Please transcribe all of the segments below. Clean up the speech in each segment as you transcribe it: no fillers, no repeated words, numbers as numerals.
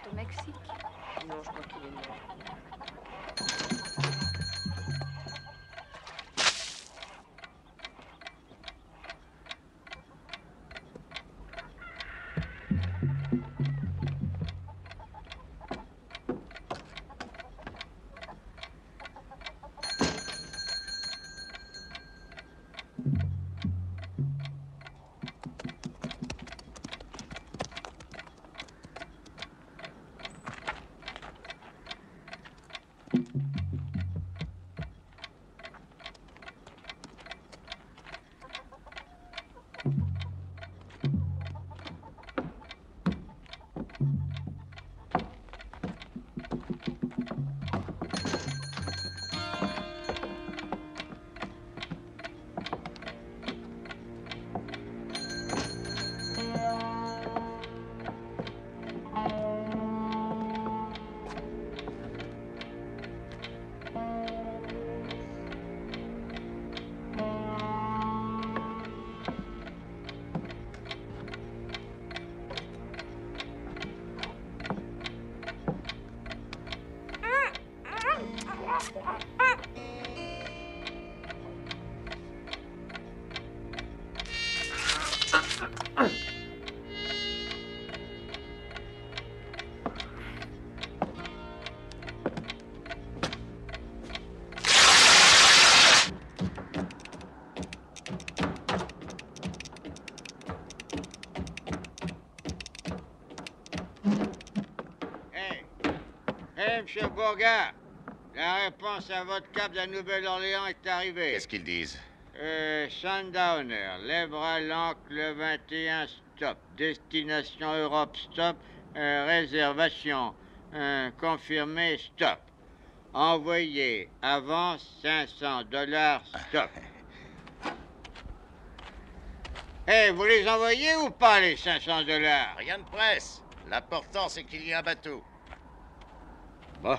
Au Mexique? Non, je crois qu'il est mort. Monsieur Bourgard, la réponse à votre cap de la Nouvelle-Orléans est arrivée. Qu'est-ce qu'ils disent? Sundowner, lèvres à l'ancre le 21, stop. Destination Europe, stop. Réservation confirmée, stop. Envoyé, avance $500, stop. Vous les envoyez ou pas, les $500? Rien de presse. L'important, c'est qu'il y ait un bateau. Bon.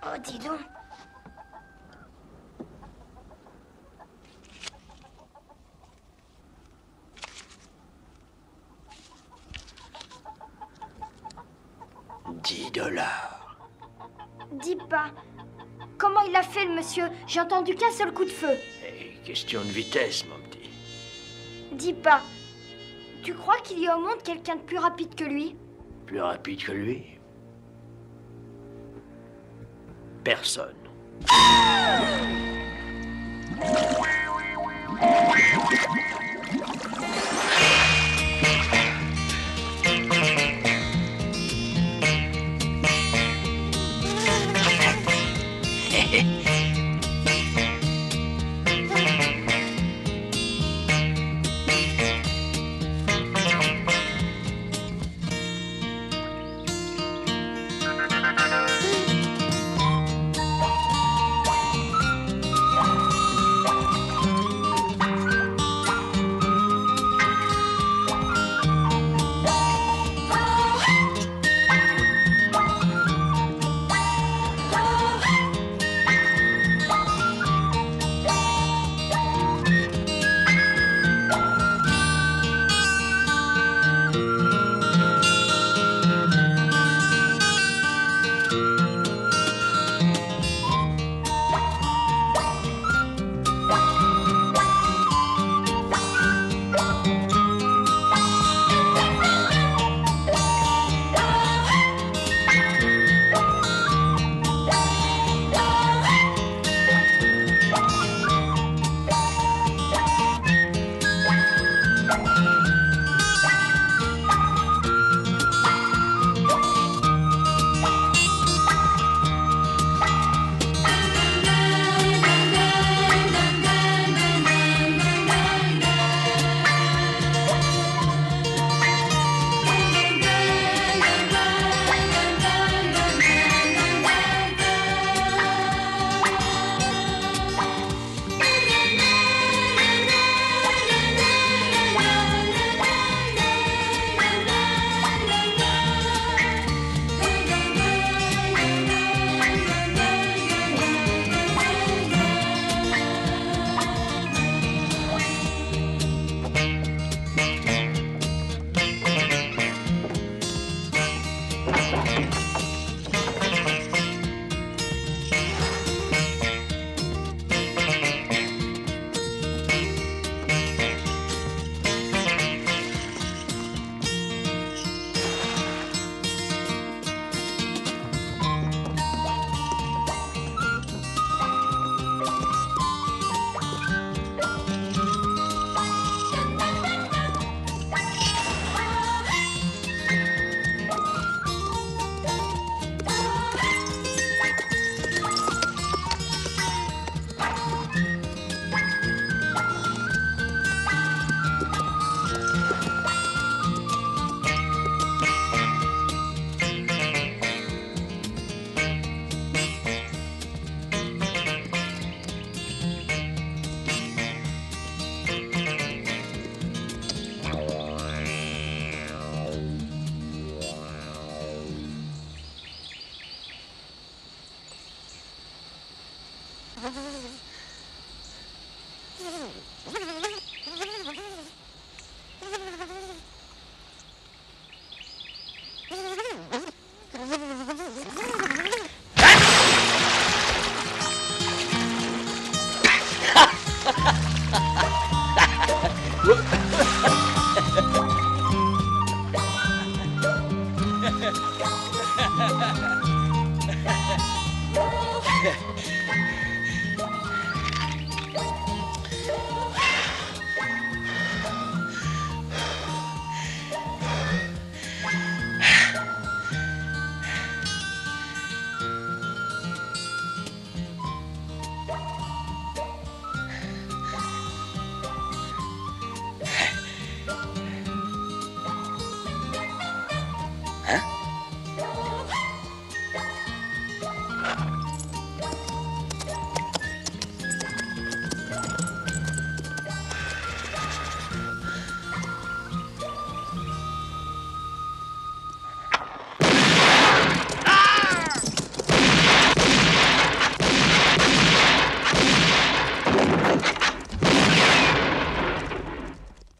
Oh, dis donc. $10. Dis pas. Comment il a fait, le monsieur? J'ai entendu qu'un seul coup de feu. Et question de vitesse, mon petit. Dis pas. Tu crois qu'il y a au monde quelqu'un de plus rapide que lui? Plus rapide que lui? Personne.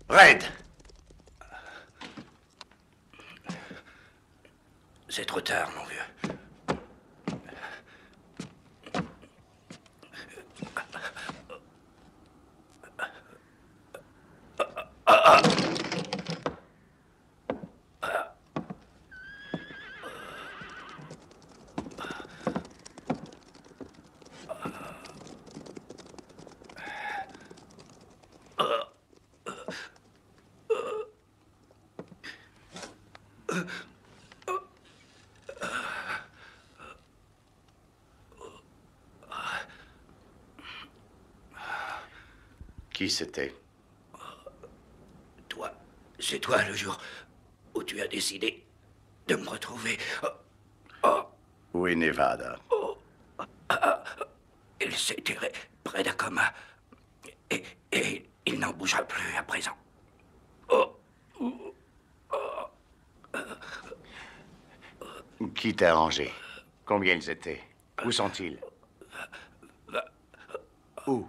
Red! C'est trop tard, mon vieux. Qui c'était? Toi, c'est toi le jour où tu as décidé de me retrouver. Où est Nevada? Il s'est tiré près d'Acoma. Et il n'en bougera plus à présent. Qui t'a arrangé? Combien ils étaient? Où sont-ils? Où?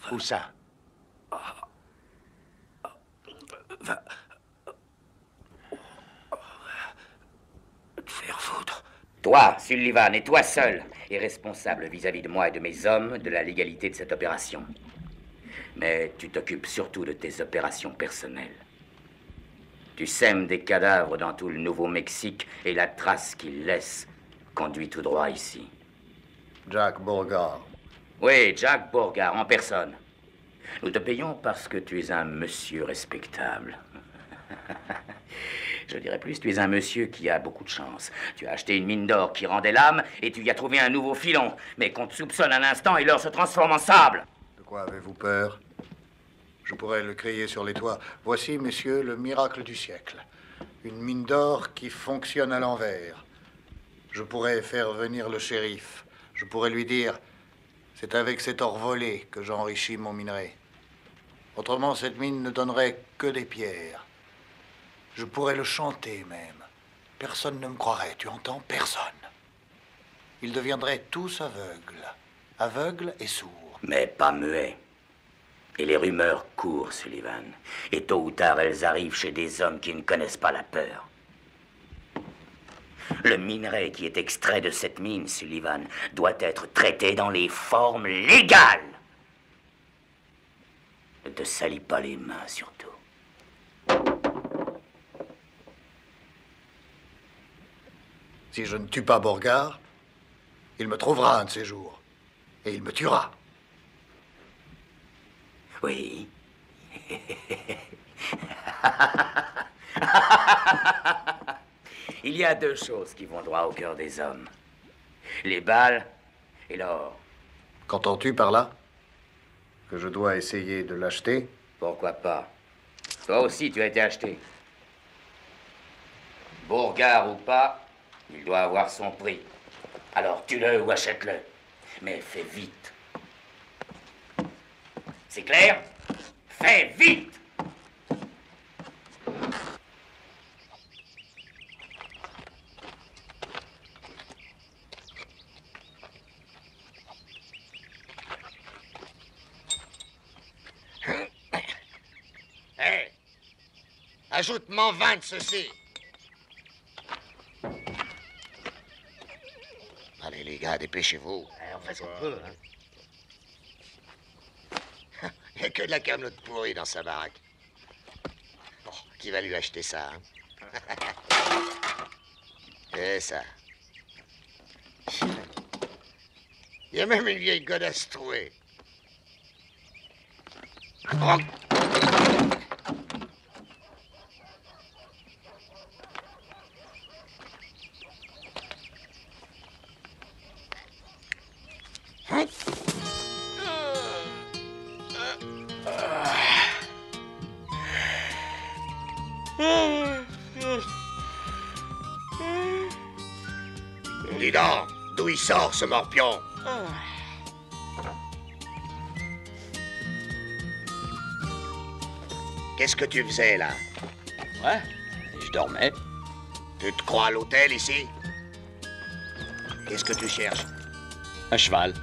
Où ça? Va te faire foutre. Toi, Sullivan, et toi seul, est responsable vis-à-vis de moi et de mes hommes de la légalité de cette opération. Mais tu t'occupes surtout de tes opérations personnelles. Tu sèmes des cadavres dans tout le Nouveau-Mexique et la trace qu'ils laissent conduit tout droit ici. Jack Beauregard. Oui, Jack Beauregard, en personne. Nous te payons parce que tu es un monsieur respectable. Je dirais plus, tu es un monsieur qui a beaucoup de chance. Tu as acheté une mine d'or qui rend des lames et tu y as trouvé un nouveau filon. Mais qu'on te soupçonne un instant et l'or se transforme en sable. De quoi avez-vous peur? Je pourrais le crier sur les toits. Voici, messieurs, le miracle du siècle. Une mine d'or qui fonctionne à l'envers. Je pourrais faire venir le shérif. Je pourrais lui dire, c'est avec cet or volé que j'enrichis mon minerai. Autrement, cette mine ne donnerait que des pierres. Je pourrais le chanter même. Personne ne me croirait, tu entends? Personne. Ils deviendraient tous aveugles. Aveugles et sourds. Mais pas muets. Et les rumeurs courent, Sullivan. Et tôt ou tard, elles arrivent chez des hommes qui ne connaissent pas la peur. Le minerai qui est extrait de cette mine, Sullivan, doit être traité dans les formes légales. Ne te salis pas les mains, surtout. Si je ne tue pas Beauregard, il me trouvera un de ces jours. Et il me tuera. Oui. Il y a deux choses qui vont droit au cœur des hommes. Les balles et l'or. Qu'entends-tu par là? Que je dois essayer de l'acheter? Pourquoi pas? Toi aussi, tu as été acheté. Beauregard ou pas, il doit avoir son prix. Alors tue-le ou achète-le. Mais fais vite. C'est clair? Fais vite! Ajoute-m'en 20 de ceci. Allez, les gars, dépêchez-vous. On fait ce qu'on peut, hein. Il n'y a que de la camelote pourrie dans sa baraque. Bon, qui va lui acheter ça, hein? Et ça. Il y a même une vieille godasse trouée. Oh. Dis donc, d'où il sort ce morpion? Qu'est-ce que tu faisais là? Ouais, je dormais. Tu te crois à l'hôtel ici? Qu'est-ce que tu cherches? Un cheval.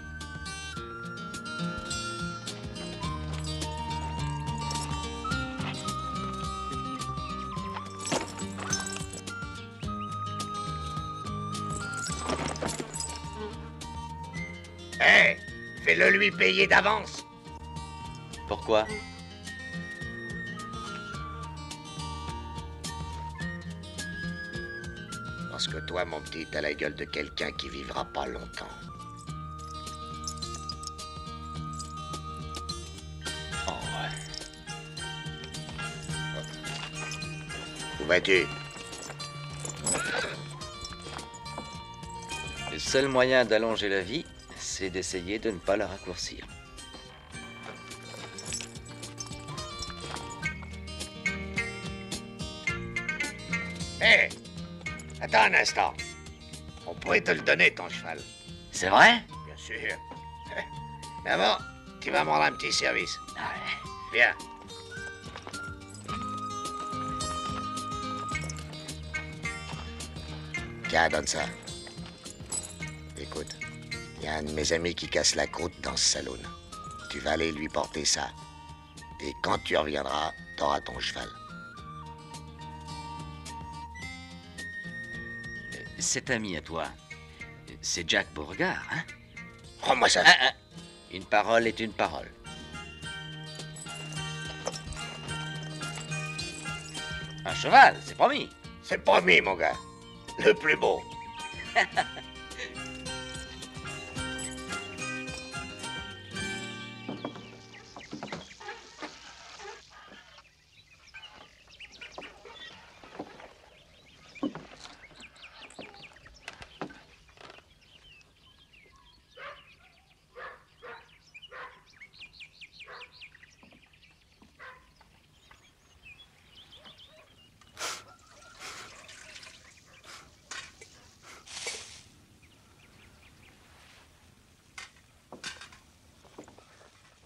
Hé, fais-le lui payer d'avance. Pourquoi? Parce que toi, mon petit, t'as la gueule de quelqu'un qui vivra pas longtemps. Oh ouais. Où vas-tu? Le seul moyen d'allonger la vie, c'est d'essayer de ne pas la raccourcir. Hé, attends un instant. On pourrait te le donner, ton cheval. C'est vrai? Bien sûr. Mais avant, tu vas me rendre un petit service. Viens. Tiens, donne ça. Écoute, il y a un de mes amis qui casse la croûte dans ce saloon. Tu vas aller lui porter ça. Et quand tu reviendras, t'auras ton cheval. Cet ami à toi, c'est Jack Beauregard, hein? Rends-moi ça. Une parole est une parole. Un cheval, c'est promis. C'est promis, mon gars. Le plus beau.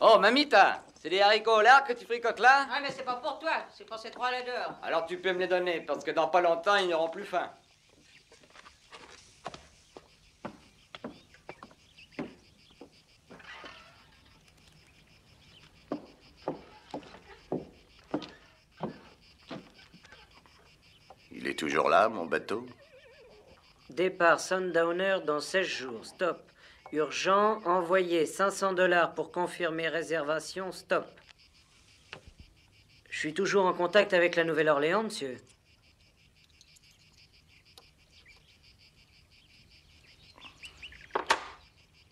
Oh, mamita, c'est des haricots au lard que tu fricotes là? Ah, mais c'est pas pour toi, c'est pour ces trois là dehors. Alors tu peux me les donner, parce que dans pas longtemps, ils n'auront plus faim. Il est toujours là, mon bateau? Départ Sundowner dans 16 jours. Stop. Urgent, envoyé 500 $ pour confirmer réservation. Stop. Je suis toujours en contact avec la Nouvelle-Orléans, monsieur.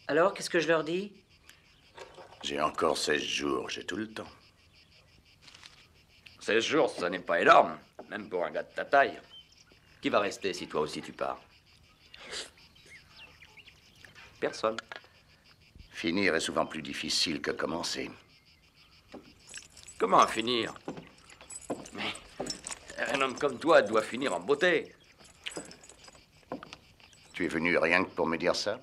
Alors, qu'est-ce que je leur dis? J'ai encore 16 jours, j'ai tout le temps. 16 jours, ça n'est pas énorme, même pour un gars de ta taille. Qui va rester si toi aussi tu pars? Personne. Finir est souvent plus difficile que commencer. Comment finir? Mais un homme comme toi doit finir en beauté. Tu es venu rien que pour me dire ça?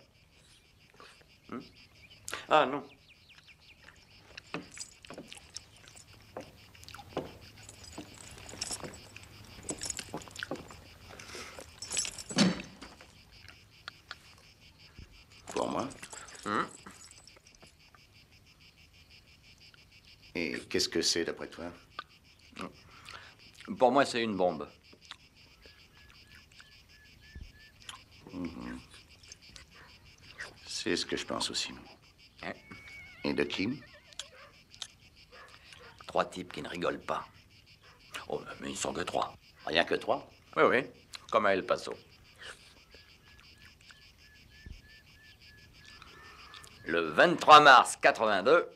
Ah non. Pour moi? Et qu'est-ce que c'est, d'après toi? Pour moi, c'est une bombe. C'est ce que je pense aussi. Hein? Et de qui? 3 types qui ne rigolent pas. Oh, mais ils sont que 3. Rien que 3? Oui, oui, comme à El Paso. Le 23 mars 82,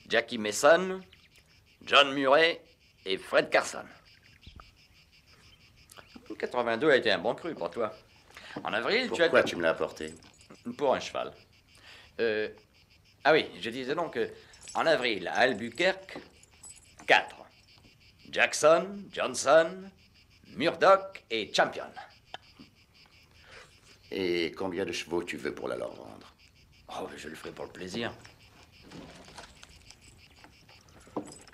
Jackie Mason, John Murray et Fred Carson. 82 a été un bon cru pour toi. En avril, Pourquoi tu me l'as apporté? Pour un cheval. Ah oui, je disais donc en avril, à Albuquerque, 4. Jackson, Johnson, Murdoch et Champion. Et combien de chevaux tu veux pour la leur vendre? Oh, je le ferai pour le plaisir.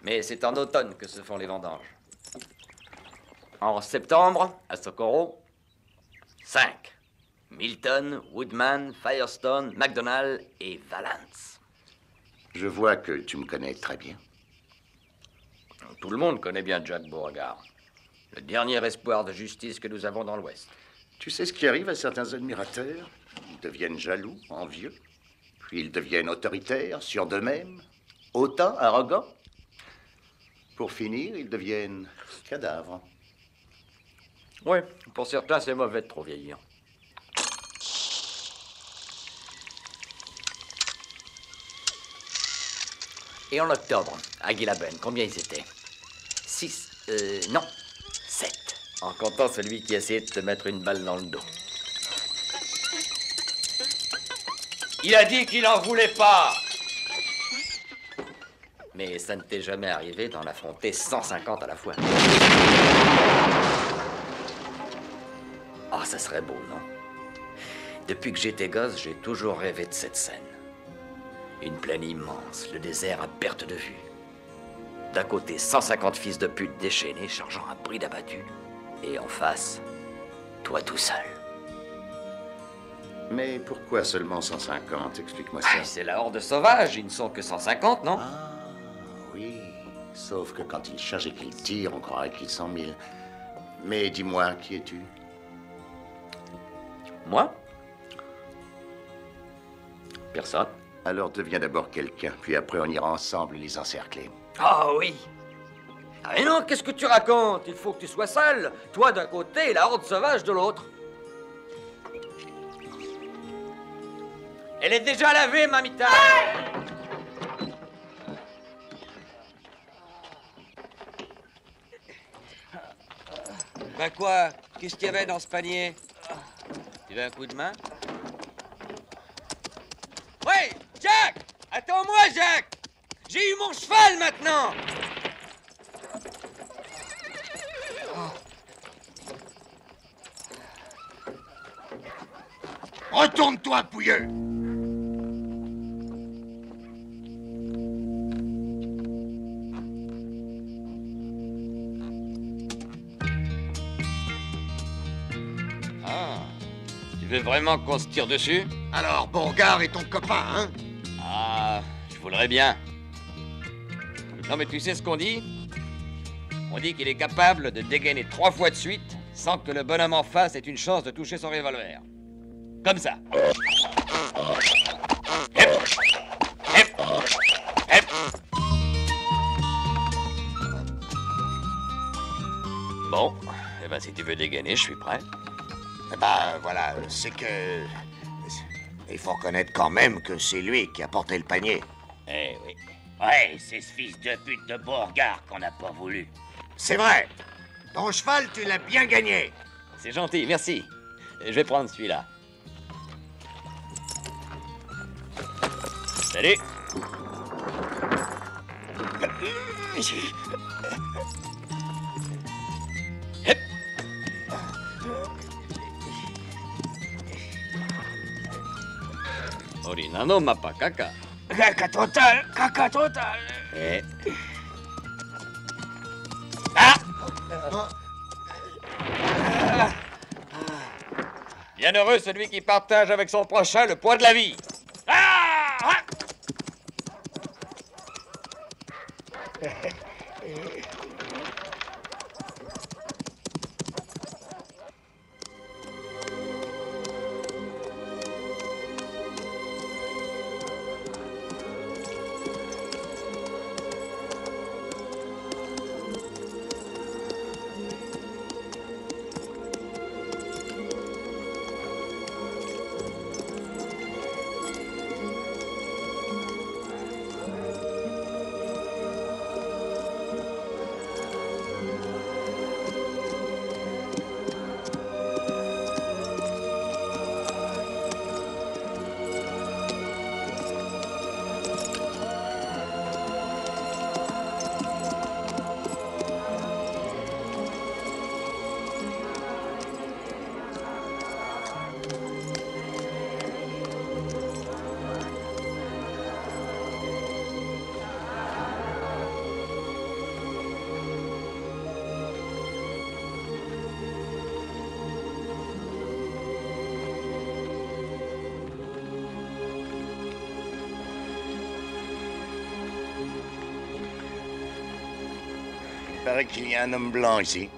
Mais c'est en automne que se font les vendanges. En septembre, à Socorro, 5. Milton, Woodman, Firestone, McDonald et Valance. Je vois que tu me connais très bien. Tout le monde connaît bien Jack Beauregard. Le dernier espoir de justice que nous avons dans l'Ouest. Tu sais ce qui arrive à certains admirateurs? Ils deviennent jaloux, envieux. Puis ils deviennent autoritaires, sûrs d'eux-mêmes, hautains, arrogants. Pour finir, ils deviennent cadavres. Oui, pour certains, c'est mauvais de trop vieillir. Et en octobre, à Guilaben, combien ils étaient? 6, non, 7. En comptant celui qui essayait de te mettre une balle dans le dos. Il a dit qu'il n'en voulait pas. Mais ça ne t'est jamais arrivé d'en affronter 150 à la fois. Ah, ça serait beau, non? Depuis que j'étais gosse, j'ai toujours rêvé de cette scène. Une plaine immense, le désert à perte de vue. D'un côté, 150 fils de pute déchaînés chargeant un bride abattu. Et en face, toi tout seul. Mais pourquoi seulement 150? Explique-moi ça. Ah, c'est la horde sauvage, ils ne sont que 150, non? Ah, oui. Sauf que quand ils chargent et qu'ils tirent, on croirait qu'ils sont 1000. Mais dis-moi, qui es-tu? Moi? Personne. Alors deviens d'abord quelqu'un, puis après on ira ensemble les encercler. Ah oui. Ah mais non, qu'est-ce que tu racontes? Il faut que tu sois seul. Toi d'un côté et la horde sauvage de l'autre. Elle est déjà lavée, mamita. Ben quoi? Qu'est-ce qu'il y avait dans ce panier? Tu veux un coup de main? Ouais, Jack! Attends-moi, Jack! J'ai eu mon cheval maintenant! Retourne-toi, pouilleux! Ah, tu veux vraiment qu'on se tire dessus? Alors, Beauregard est ton copain, hein? Ah, je voudrais bien. Non, mais tu sais ce qu'on dit? On dit qu'il est capable de dégainer 3 fois de suite sans que le bonhomme en face ait une chance de toucher son revolver. Comme ça. Hep. Hep. Hep. Bon, eh ben si tu veux dégainer, je suis prêt. Eh ben, voilà, c'est que... Il faut reconnaître quand même que c'est lui qui a porté le panier. Eh oui. Ouais, c'est ce fils de pute de Beauregard qu'on n'a pas voulu. C'est vrai. Ton cheval, tu l'as bien gagné. C'est gentil, merci. Je vais prendre celui-là. Salut. Hep. Orinano mapa caca. Caca total, caca total. Eh. Bienheureux celui qui partage avec son prochain le poids de la vie. paraît qu'il y a un homme blanc ici.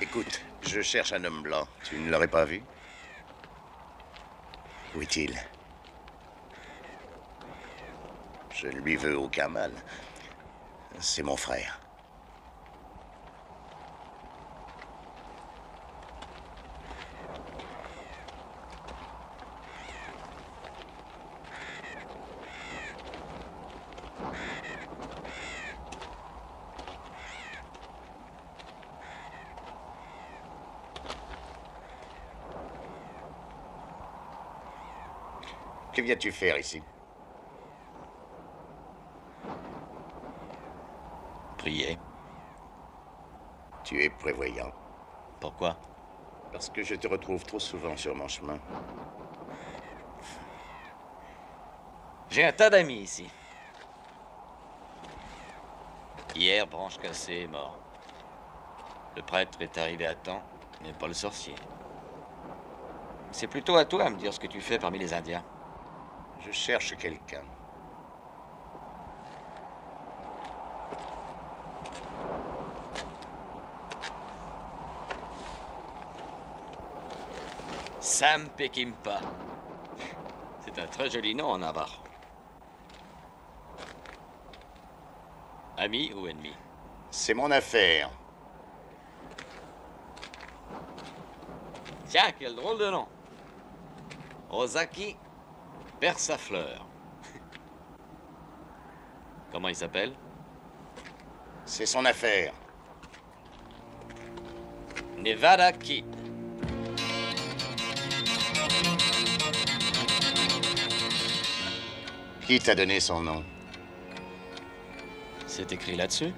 Écoute, je cherche un homme blanc. Tu ne l'aurais pas vu? Où est-il? Je ne lui veux aucun mal. C'est mon frère. Que viens-tu faire ici? Prier. Tu es prévoyant. Pourquoi? Parce que je te retrouve trop souvent sur mon chemin. J'ai un tas d'amis ici. Hier, Branche Cassée est mort. Le prêtre est arrivé à temps, mais pas le sorcier. C'est plutôt à toi à me dire ce que tu fais parmi les Indiens. Je cherche quelqu'un. Sam Peckinpah. C'est un très joli nom en navarre. Ami ou ennemi? C'est mon affaire. Tiens, quel drôle de nom. Ozaki perd sa fleur. Comment il s'appelle? C'est son affaire. Nevada Kid. Qui t'a donné son nom? C'est écrit là-dessus?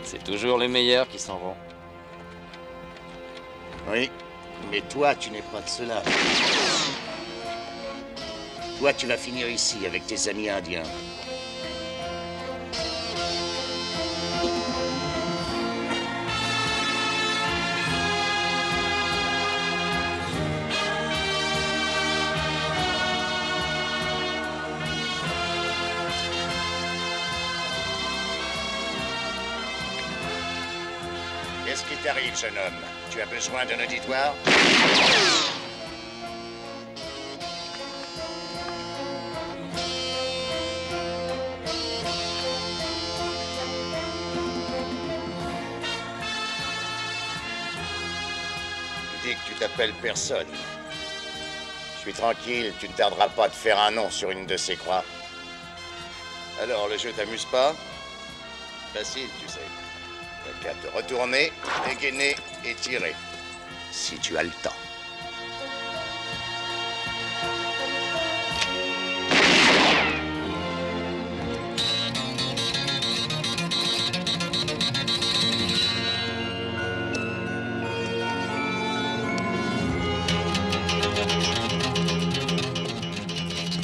C'est toujours les meilleurs qui s'en vont. Oui, mais toi, tu n'es pas de cela. Toi, tu vas finir ici avec tes amis indiens. Qu'est-ce qui t'arrive, jeune homme? Tu as besoin d'un auditoire? Tu dis que tu t'appelles personne. Je suis tranquille, tu ne tarderas pas de faire un nom sur une de ces croix. Alors, le jeu t'amuse pas? Facile, tu sais. T'as qu'à te retourner, dégainer et tirer. Si tu as le temps.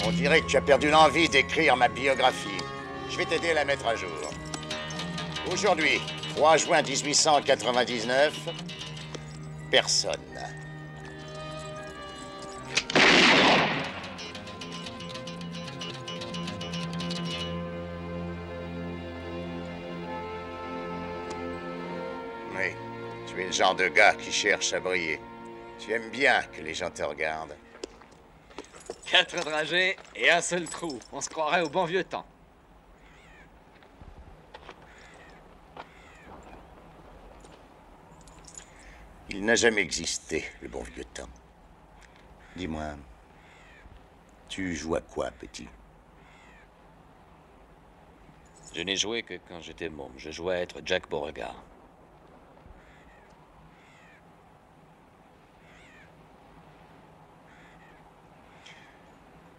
On dirait que tu as perdu l'envie d'écrire ma biographie. Je vais t'aider à la mettre à jour. Aujourd'hui, 3 juin 1899, personne. Oui, tu es le genre de gars qui cherche à briller. Tu aimes bien que les gens te regardent. 4 dragées et un seul trou. On se croirait au bon vieux temps. Il n'a jamais existé, le bon vieux temps. Dis-moi, tu joues à quoi, petit? Je n'ai joué que quand j'étais môme. Je jouais à être Jack Beauregard.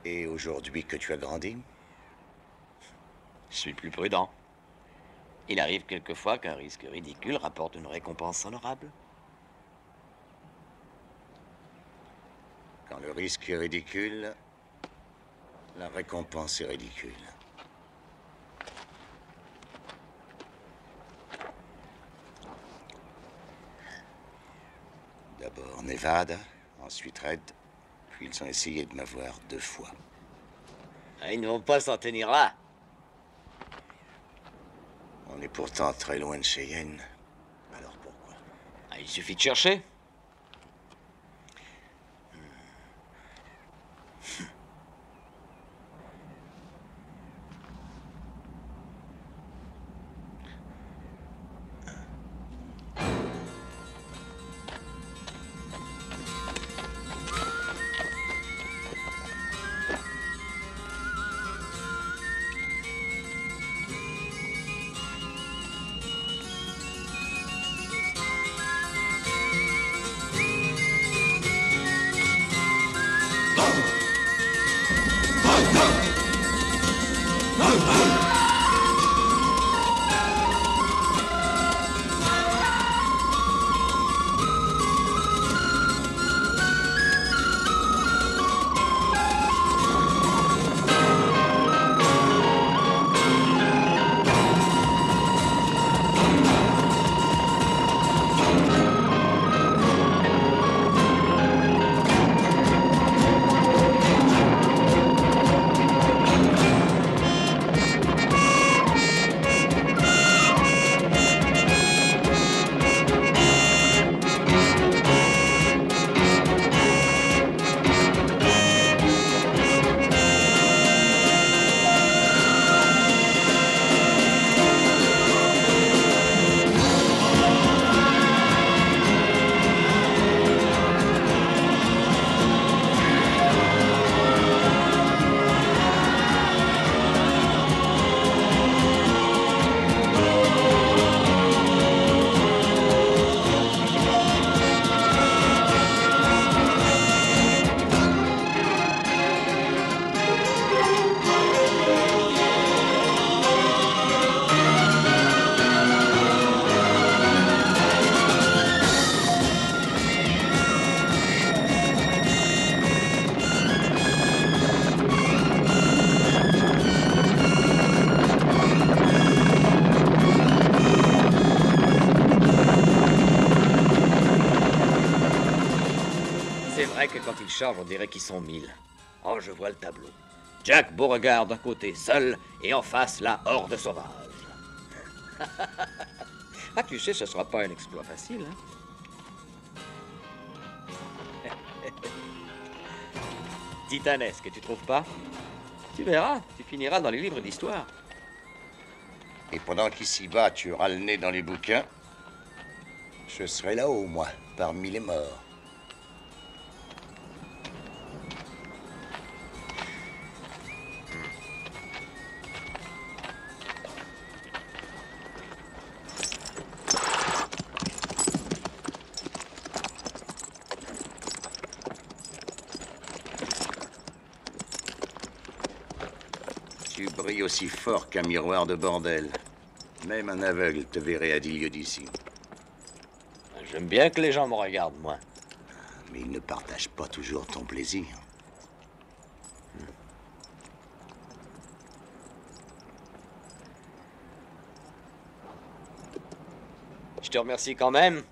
Et aujourd'hui que tu as grandi? Je suis plus prudent. Il arrive quelquefois qu'un risque ridicule rapporte une récompense honorable. Quand le risque est ridicule, la récompense est ridicule. D'abord Nevada, ensuite Red, puis ils ont essayé de m'avoir 2 fois. Ah, ils ne vont pas s'en tenir là. On est pourtant très loin de Cheyenne. Alors pourquoi? Ah, il suffit de chercher. Charge, on dirait qu'ils sont 1000. Oh, je vois le tableau. Jack Beauregard d'un côté seul, et en face, la horde sauvage. Ah, tu sais, ce sera pas un exploit facile, hein? Titanesque, tu trouves pas? Tu verras, tu finiras dans les livres d'histoire. Et pendant qu'ici-bas, tu auras le nez dans les bouquins, je serai là-haut, moi, parmi les morts. Tu brilles aussi fort qu'un miroir de bordel. Même un aveugle te verrait à 10 lieues d'ici. J'aime bien que les gens me regardent, moi. Mais ils ne partagent pas toujours ton plaisir. Je te remercie quand même.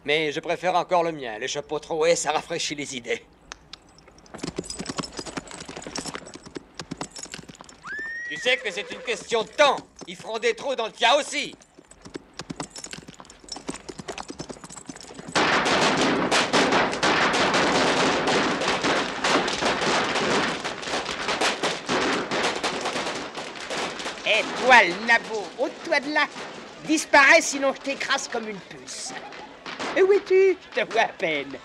Mais je préfère encore le mien. Les chapeaux troués, ça rafraîchit les idées. Tu sais que c'est une question de temps. Ils feront des trous dans le tien aussi. Hé, poil, nabo, ôte-toi de là. Disparais, sinon je t'écrase comme une puce. Où es-tu? Je te vois à peine.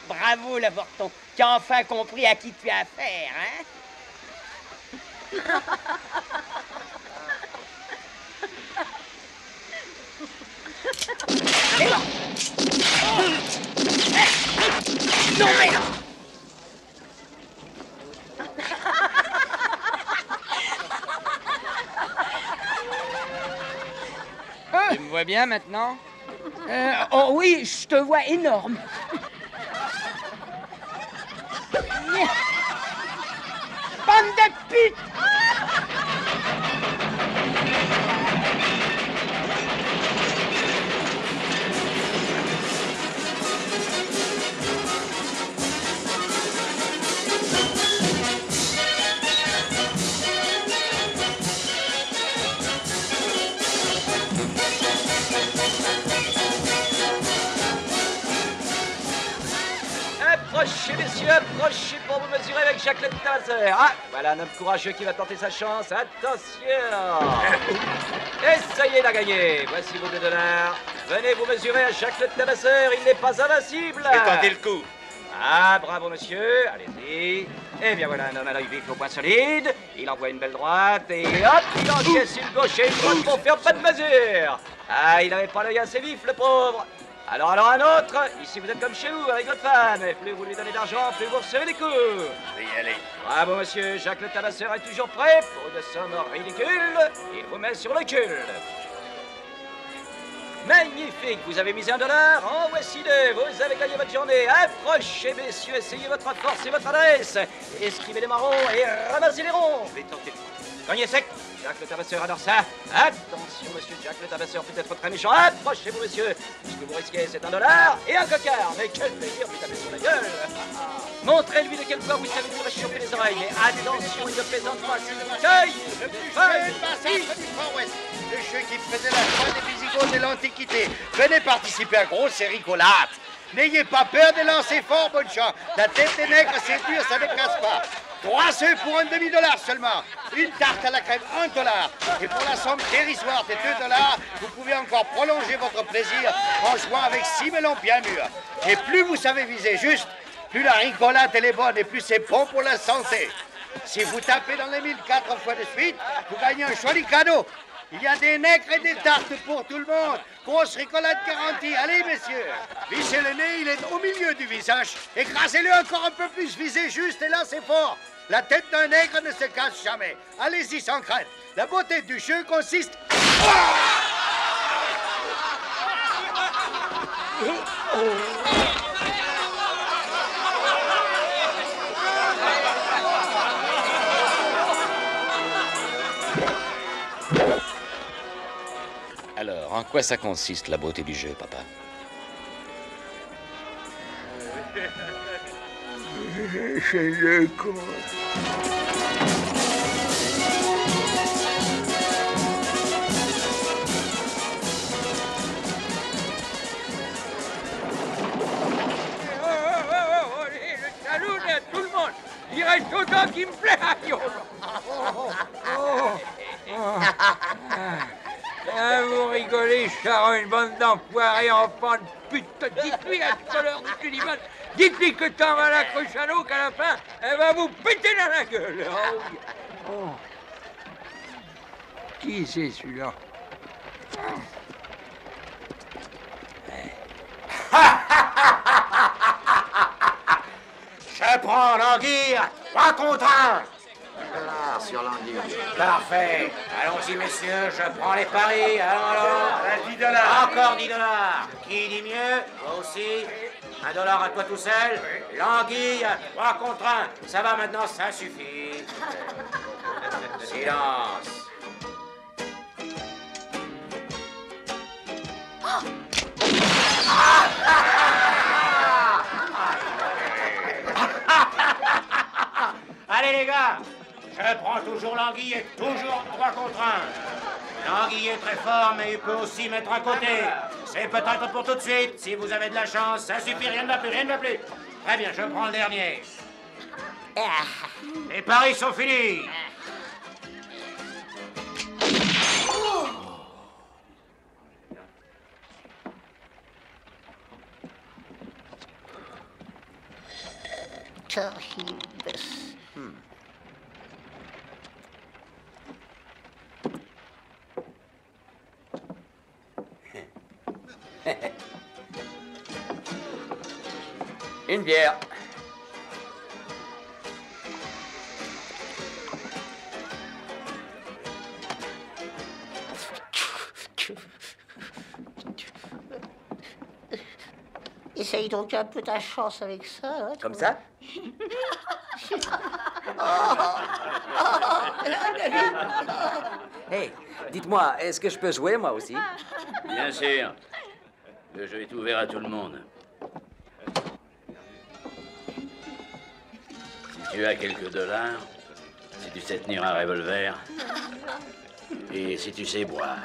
Bravo, l'avorton. Tu as enfin compris à qui tu as affaire, hein? Non, mais... Tu me vois bien maintenant? Oh oui, je te vois énorme. Bande de pute! Approchez, messieurs, approchez pour vous mesurer avec Jacques Le Tabasseur. Ah, voilà un homme courageux qui va tenter sa chance. Attention! Et ça y est, il a gagné. Voici vos $2. Venez vous mesurer à Jacques Le Tabasseur, il n'est pas invincible. Et tentez le coup. Ah, bravo, monsieur. Allez-y. Eh bien, voilà un homme à l'œil vif au point solide. Il envoie une belle droite et hop, il encaisse une gauche et une droite pour faire pas de mesure. Ah, il n'avait pas l'œil assez vif, le pauvre. Alors un autre. Ici, vous êtes comme chez vous, avec votre femme. Et plus vous lui donnez d'argent, plus vous recevez des coups. Oui, allez. Bravo, monsieur. Jacques Le Tabasseur est toujours prêt pour une somme ridicule. Il vous met sur le cul. Magnifique, vous avez misé $1, en voici 2, vous avez gagné votre journée. Approchez, messieurs, essayez votre force et votre adresse. Esquivez les marrons et ramassez les ronds. Mais tentez. Cognez sec. Jacques Le Tabasseur adore ça. Attention, monsieur, Jacques Le Tabasseur peut être très méchant. Approchez-vous, monsieur. Ce que vous risquez, c'est $1 et un cocard. Mais quel plaisir de lui taper sur la gueule. Montrez-lui de quelle voix vous savez lui réchauffer les oreilles. Mais attention, il ne plaisante pas. S'il vous cueille. Le plus jeune massacre du Far West. Le jeu qui faisait la foi des Visigoths de l'Antiquité. Venez participer à grosse série collate. N'ayez pas peur de lancer fort, bonne chance. La tête des nègres, c'est dur, ça ne casse pas. 3 œufs pour un demi-dollar seulement. Une tarte à la crème, $1. Et pour la somme dérisoire de $2, vous pouvez encore prolonger votre plaisir en jouant avec 6 melons bien mûrs. Et plus vous savez viser juste, plus la rigolade elle est bonne et plus c'est bon pour la santé. Si vous tapez dans les 1000 4 fois de suite, vous gagnez un joli cadeau. Il y a des nègres et des tartes pour tout le monde. Grosse rigolade garantie. Allez, messieurs. Vissez le nez, il est au milieu du visage. Écrasez-le encore un peu plus, visez juste et là c'est fort. La tête d'un nègre ne se casse jamais. Allez-y sans crainte. La beauté du jeu consiste... Alors, en quoi ça consiste, la beauté du jeu, papa? C'est le con. Allez, le saloon et à tout le monde. Il reste autant qui me plaît. Ah, vous rigolez, Charon, une bande d'enfoirés, enfants de pute. Dites-lui à tout à l'heure, monsieur Diman, dites-lui que t'en vas la cruche à l'eau, qu'à la fin, elle va vous péter dans la gueule. Oh, oui. Oh. Qui c'est celui-là? Je prends l'anguille, 3 contre 1. $1 sur l'anguille. Parfait. Allons-y, messieurs, je prends les paris. Allons. $10. Encore $10. Qui dit mieux? Moi aussi. $1 à toi tout seul. L'anguille, 3 contre 1. Ça va maintenant, ça suffit. Silence. Allez les gars, je prends toujours l'anguille et toujours 3 contre 1. L'anguille est très fort, mais il peut aussi mettre à côté. C'est peut-être pour tout de suite, si vous avez de la chance. Ça suffit, rien ne va plus, rien ne va plus. Très bien, je prends le dernier. Les paris sont finis. Une bière. Essaye donc un peu ta chance avec ça. Hein, Comme ça? Hey, dites-moi, est-ce que je peux jouer moi aussi? Bien sûr. Le jeu est ouvert à tout le monde. Si tu as quelques dollars, si tu sais tenir un revolver, et si tu sais boire.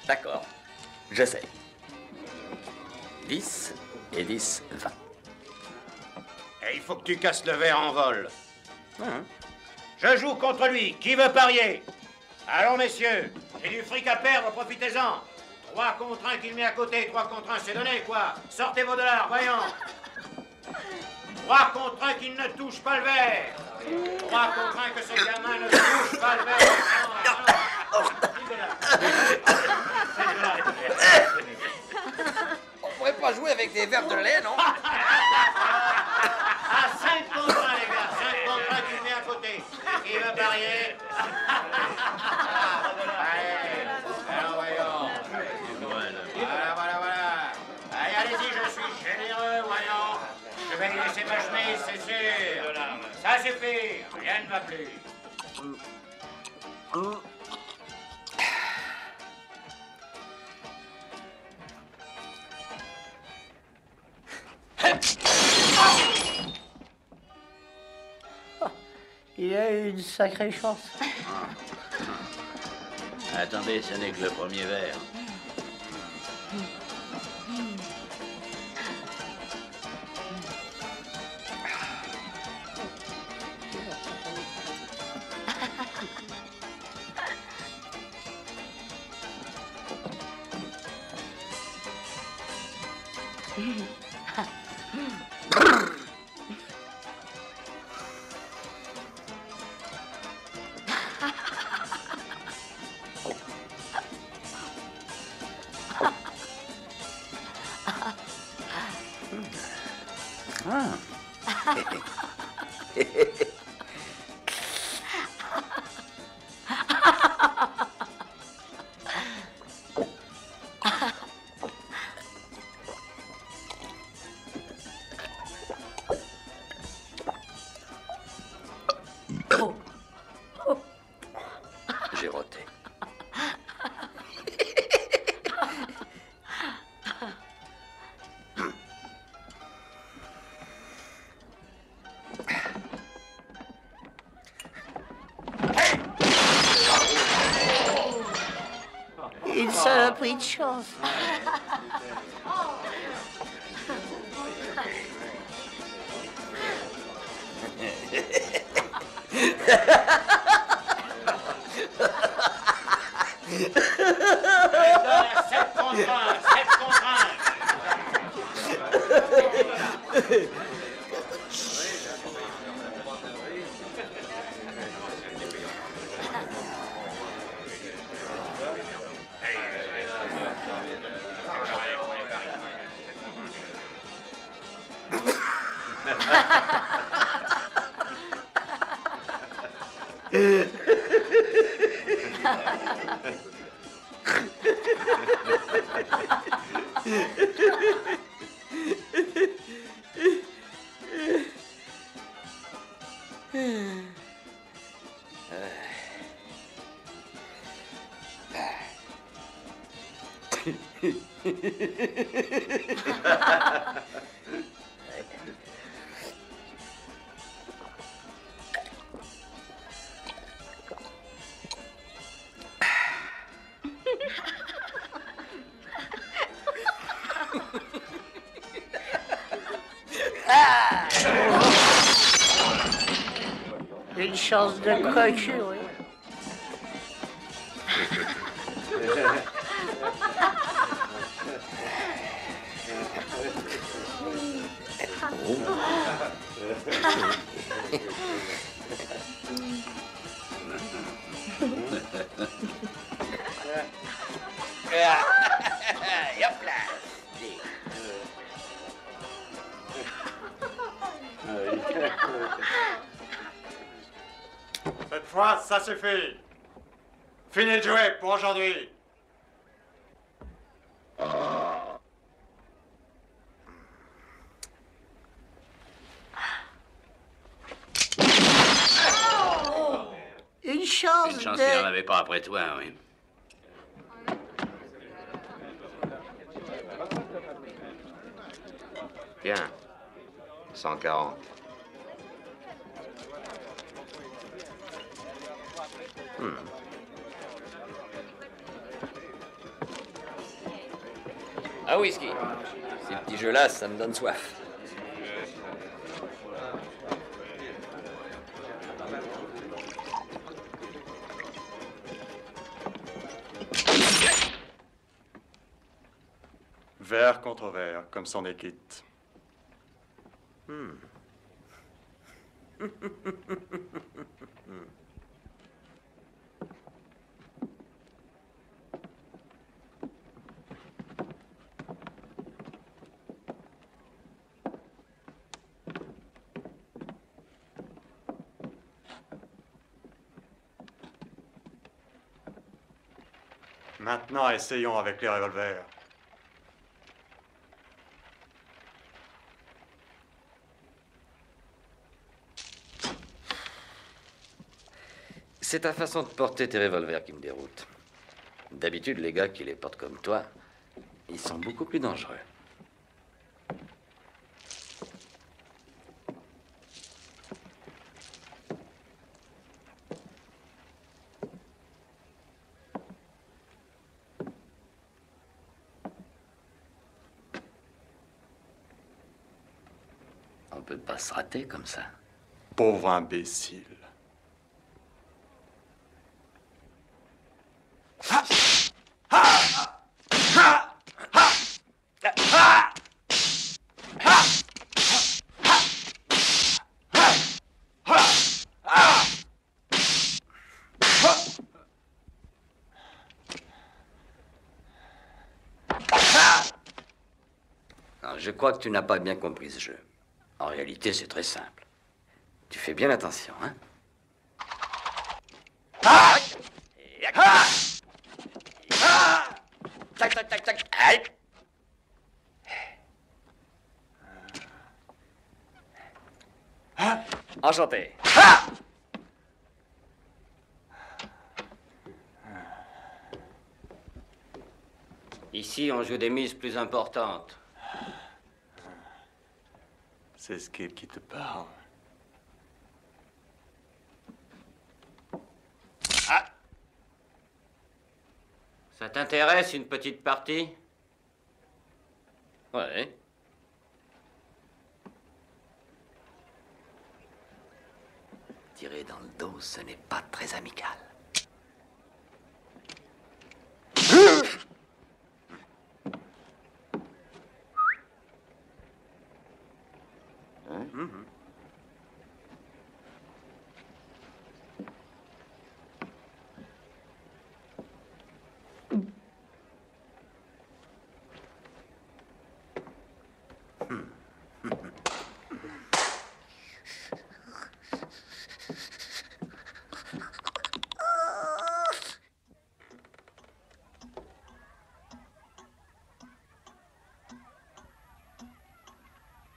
D'accord, je sais. 10 et 10, 20. Et il faut que tu casses le verre en vol. Je joue contre lui. Qui veut parier? Allons, messieurs. J'ai du fric à perdre, profitez-en. 3 contre 1 qu'il met à côté. 3 contre 1, c'est donné, quoi. Sortez vos dollars, voyons. 3 contre 1 qu'il ne touche pas le verre. 3 contre 1 que ce gamin ne touche pas le verre. On pourrait pas jouer avec des verres de lait, non? À 5 contre 1, les gars. 5 contre 1 qu'il met à côté. Qui veut parier? Allez, alors voyons. Voilà. Allez, allez-y, je suis généreux, voyons. Je vais lui laisser ma chemise, c'est sûr. Ça suffit, rien ne va plus. Il a eu une sacrée chance. Attendez, ce n'est que le premier verre. J'ai roté. Une saloperie de chance. Allez, 7 contre 1, 7 contre 1. Une chance de cocu, oui. Et hop là. Cette fois, ça suffit. Fini de jouer pour aujourd'hui. Une chance Une chance de... qu'il n'en avait pas après toi, oui. Bien. 140. Un whisky. Ces petits jeux-là, ça me donne soif. Verre contre verre, comme c'en est quitte. Maintenant, essayons avec les revolvers. C'est ta façon de porter tes revolvers qui me déroute. D'habitude, les gars qui les portent comme toi, ils sont beaucoup plus dangereux. On peut pas se rater comme ça. Pauvre imbécile. Alors, je crois que tu n'as pas bien compris ce jeu. En réalité, c'est très simple. Tu fais bien attention, hein? Tac, tac, tac, tac. Aïe. Enchanté. Ici, on joue des mises plus importantes. C'est Skip qui te parle. Ça t'intéresse, une petite partie? Ouais. Tirer dans le dos, ce n'est pas très amical.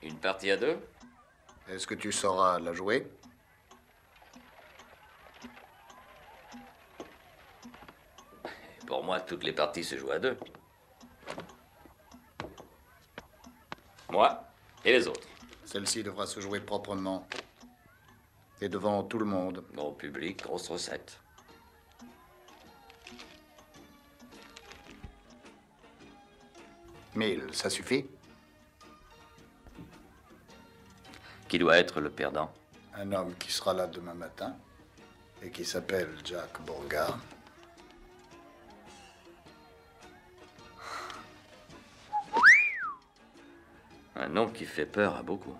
Une partie à deux? Est-ce que tu sauras la jouer? Pour moi, toutes les parties se jouent à deux. Moi et les autres. Celle-ci devra se jouer proprement. Et devant tout le monde. Gros public, grosse recette. Mille, ça suffit? Qui doit être le perdant? Un homme qui sera là demain matin et qui s'appelle Jack Beauregard. Un nom qui fait peur à beaucoup.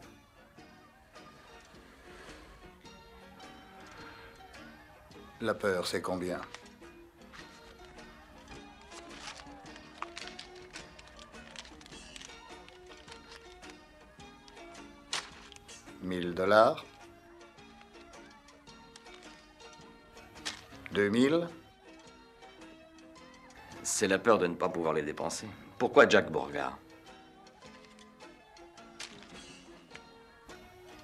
La peur, c'est combien? $1000? 2000? C'est la peur de ne pas pouvoir les dépenser. Pourquoi Jack Beauregard?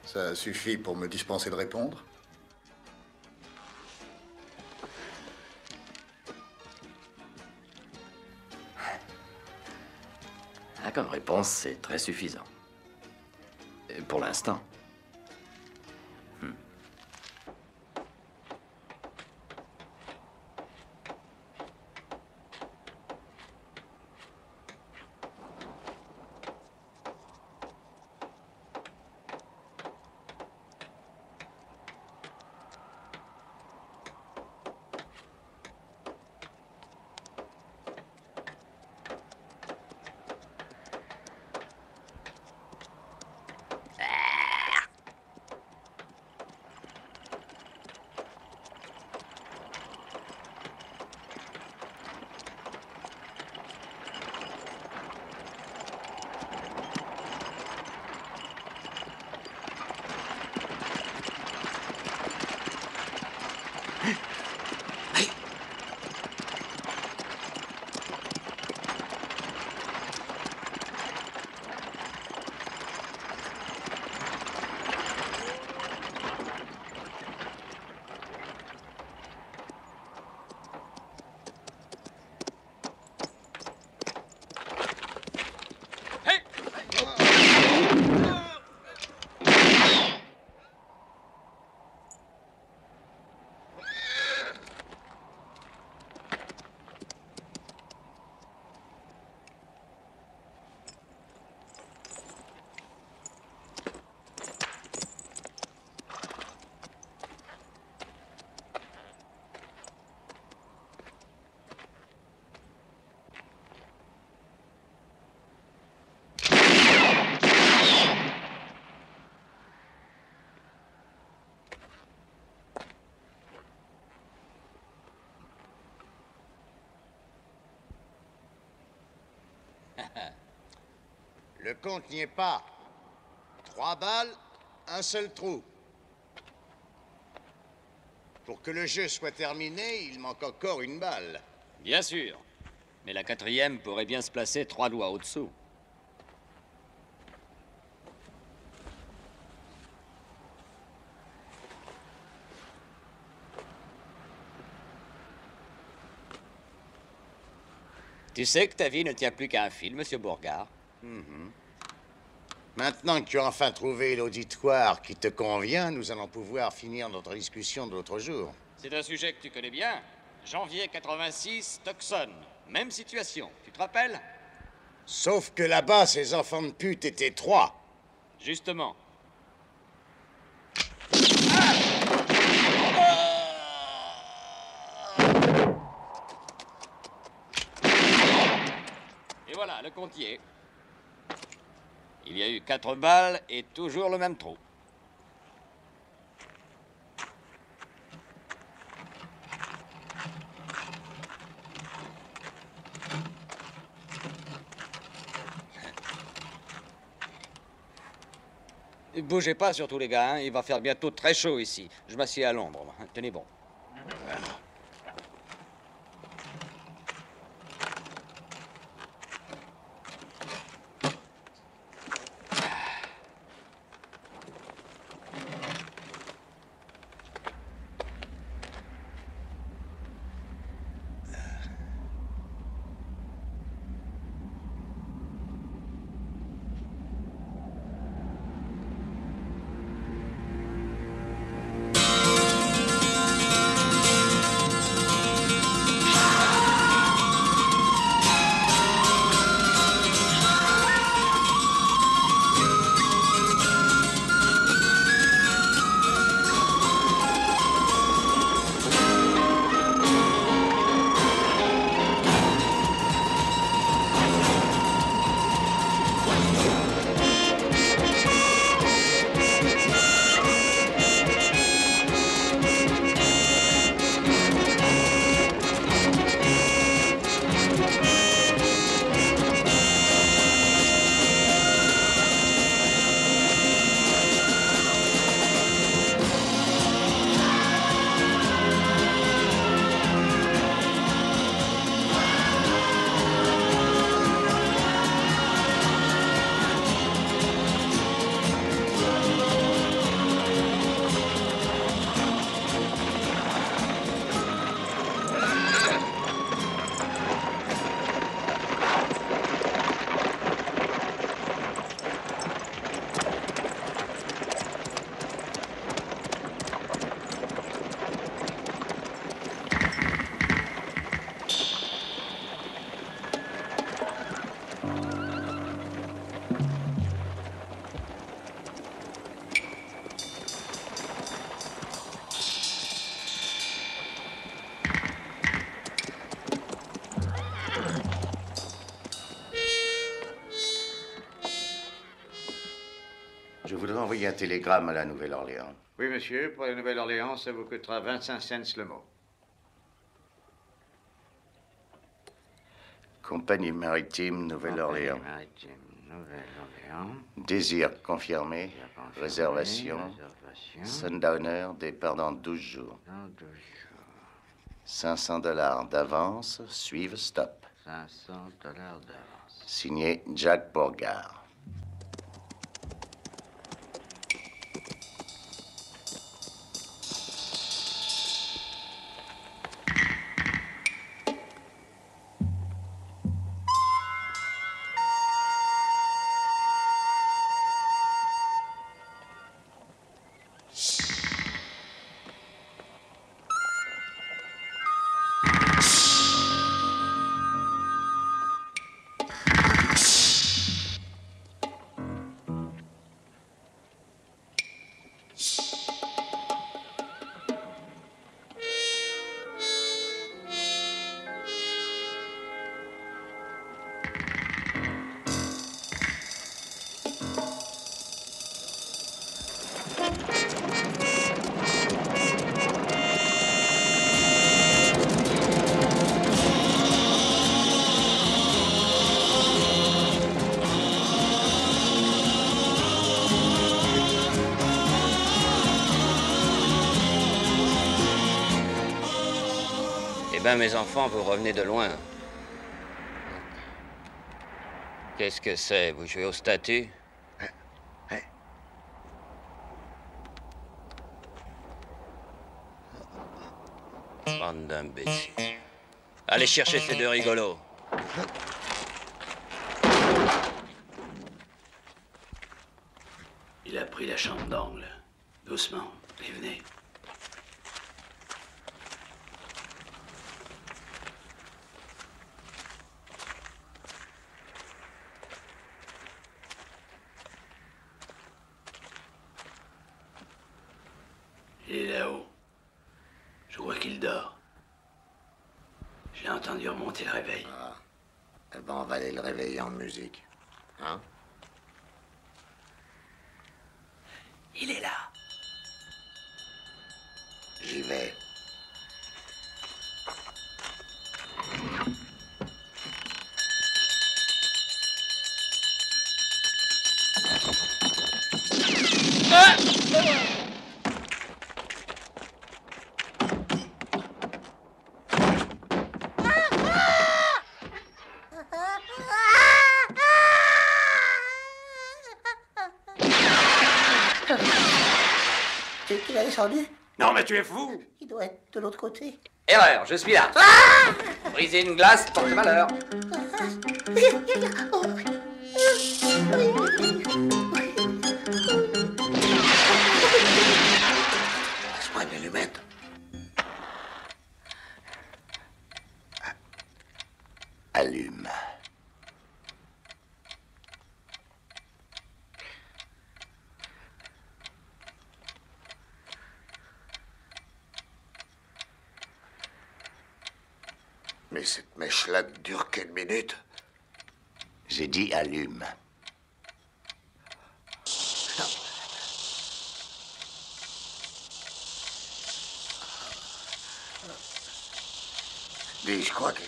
Ça suffit pour me dispenser de répondre? Ah, comme réponse, c'est très suffisant. Et pour l'instant. Le compte n'y est pas. 3 balles, un seul trou. Pour que le jeu soit terminé, il manque encore une balle. Bien sûr. Mais la 4e pourrait bien se placer 3 doigts au-dessous. Tu sais que ta vie ne tient plus qu'à un fil, Monsieur Beauregard. Maintenant que tu as enfin trouvé l'auditoire qui te convient, nous allons pouvoir finir notre discussion de l'autre jour. C'est un sujet que tu connais bien. Janvier 86, Tucson. Même situation. Tu te rappelles? Sauf que là-bas, ces enfants de pute étaient 3. Justement. Et voilà, le compte y est. Il y a eu 4 balles et toujours le même trou. Bougez pas surtout les gars, hein. Il va faire bientôt très chaud ici. Je m'assieds à l'ombre. Tenez bon. Je voudrais envoyer un télégramme à la Nouvelle-Orléans. Oui, monsieur, pour la Nouvelle-Orléans, ça vous coûtera 25 cents le mot. Compagnie maritime Nouvelle-Orléans. Désir confirmé. Réservation. Sundowner, départ dans 12 jours. 500 $ d'avance, suivent stop. 500 $ d'avance. Signé Jack Bourgard. Eh ben, mes enfants, vous revenez de loin. Qu'est-ce que c'est? Vous jouez aux statues? Bande d'imbéciles. Allez chercher ces deux rigolos. Il a pris la chambre d'angle. Doucement. Et venez. Il est là-haut. Je vois qu'il dort. J'ai entendu remonter le réveil. Ah. Eh ben, on va aller le réveiller en musique. Hein? Il est là. J'y vais. Tu l'as descendu? Non, mais tu es fou! Il doit être de l'autre côté. Erreur, je suis là. Briser une glace porte malheur. Laisse-moi une allumette. Allume. Mais cette mèche-là ne dure qu'une minute. J'ai dit allume. Dis, je crois que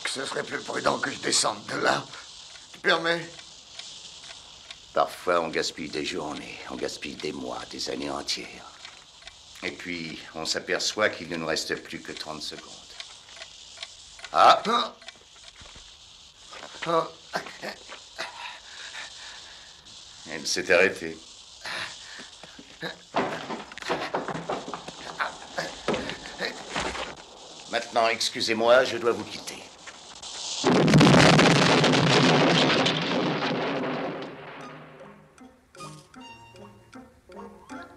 ce serait plus prudent que je descende de là. Tu permets? Parfois, on gaspille des journées, on gaspille des mois, des années entières. Et puis, on s'aperçoit qu'il ne nous reste plus que 30 secondes. Ah! Elle s'est arrêtée. Maintenant, excusez-moi, je dois vous quitter.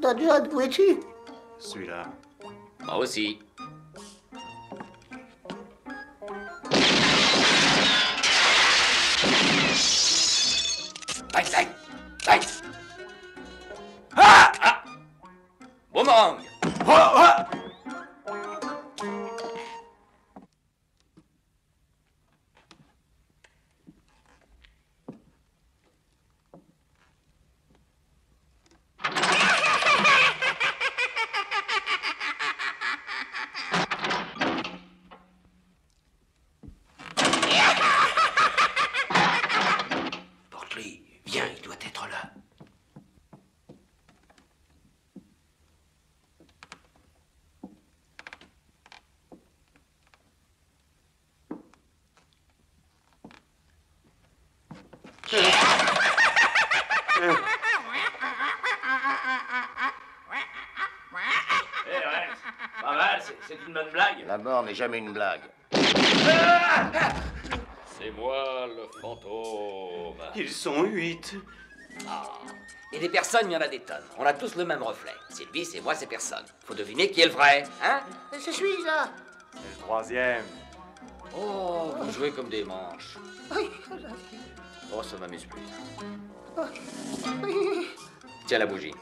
Don John, où es-tu? Celui-là. Moi aussi. Aïe, aïe, aïe. Ah, ah. Boomerang. Oh, oh. Rex, pas mal, c'est une bonne blague. La mort n'est jamais une blague. C'est moi, le fantôme. Ils sont 8. Et des personnes, il y en a des tonnes. On a tous le même reflet. C'est lui, c'est moi, c'est personne. Faut deviner qui est le vrai, hein? C'est celui-là. C'est le troisième. Oh, vous jouez comme des manches. Oh, ça m'amuse plus. Tiens la bougie.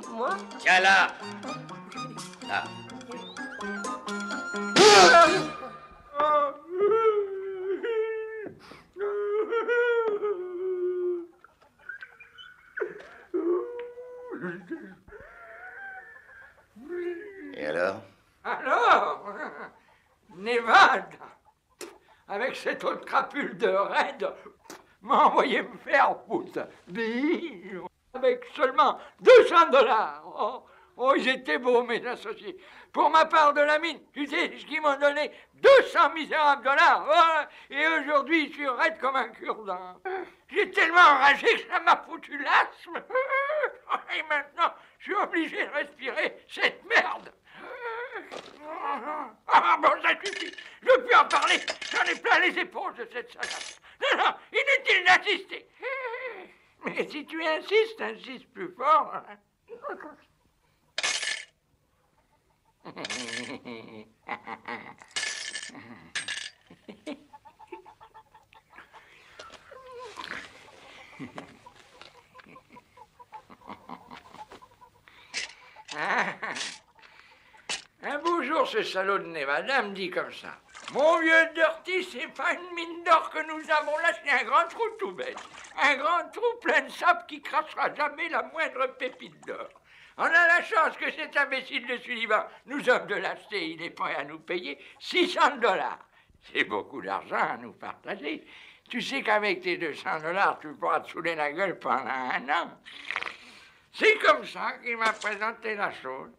Moi? Tiens là. Ah. Et alors? Alors, Nevada, avec cette autre crapule de raide, m'a envoyé me faire foutre. Avec seulement 200 $. Oh, ils étaient beaux, mes associés. Pour ma part de la mine, tu sais ce qu'ils m'ont donné? 200 misérables $. Voilà. Et aujourd'hui, je suis raide comme un cure-dent. J'ai tellement enragé que ça m'a foutu l'asthme. Et maintenant, je suis obligé de respirer cette merde. Ah bon, ça suffit. Je ne veux plus en parler. J'en ai plein les épaules de cette salade. Non, inutile d'insister. Mais si tu insistes, insiste plus fort. Un beau jour, ce salaud de Nevada me dit comme ça. Mon vieux Dirty, c'est pas une mine d'or que nous avons là, c'est un grand trou tout bête. Un grand trou plein de sable qui crachera jamais la moindre pépite d'or. On a la chance que cet imbécile de Sullivan nous offre de l'acheter. Il est prêt à nous payer 600 $. C'est beaucoup d'argent à nous partager. Tu sais qu'avec tes 200 $, tu pourras te saouler la gueule pendant 1 an. C'est comme ça qu'il m'a présenté la chose.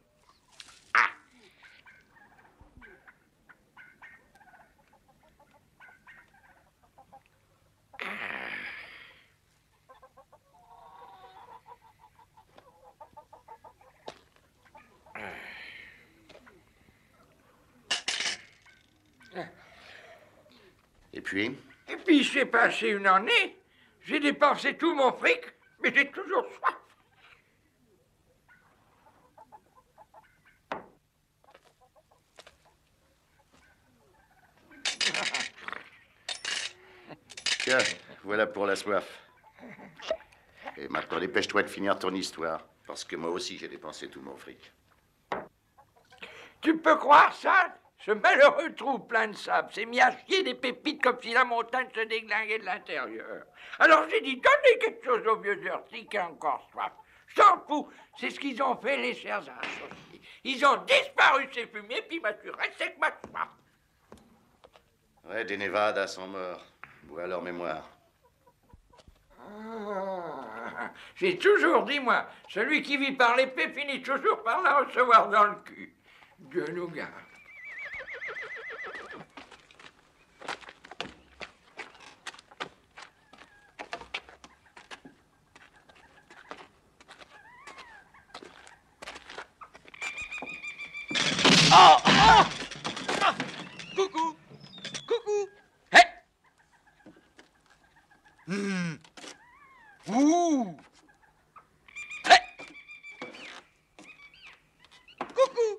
Et puis? Et puis, il s'est passé une année. J'ai dépensé tout mon fric, mais j'ai toujours soif. Tiens, voilà pour la soif. Et maintenant, dépêche-toi de finir ton histoire, parce que moi aussi, j'ai dépensé tout mon fric. Tu peux croire ça? Ce malheureux trou plein de sable s'est mis à chier des pépites comme si la montagne se déglinguait de l'intérieur. Alors j'ai dit, donnez quelque chose au vieux Dirty qui a encore soif. Je t'en fous, c'est ce qu'ils ont fait les chers associés. Ils ont disparu ces fumiers, puis ma suis resté que ma soif. Ouais, des Nevadas sont morts. Bois leur mémoire. Ah, j'ai toujours dit, moi, celui qui vit par l'épée finit toujours par la recevoir dans le cul. Dieu nous garde. Oh, oh, ah, coucou, coucou. Hé. Ouh. Hé. Coucou.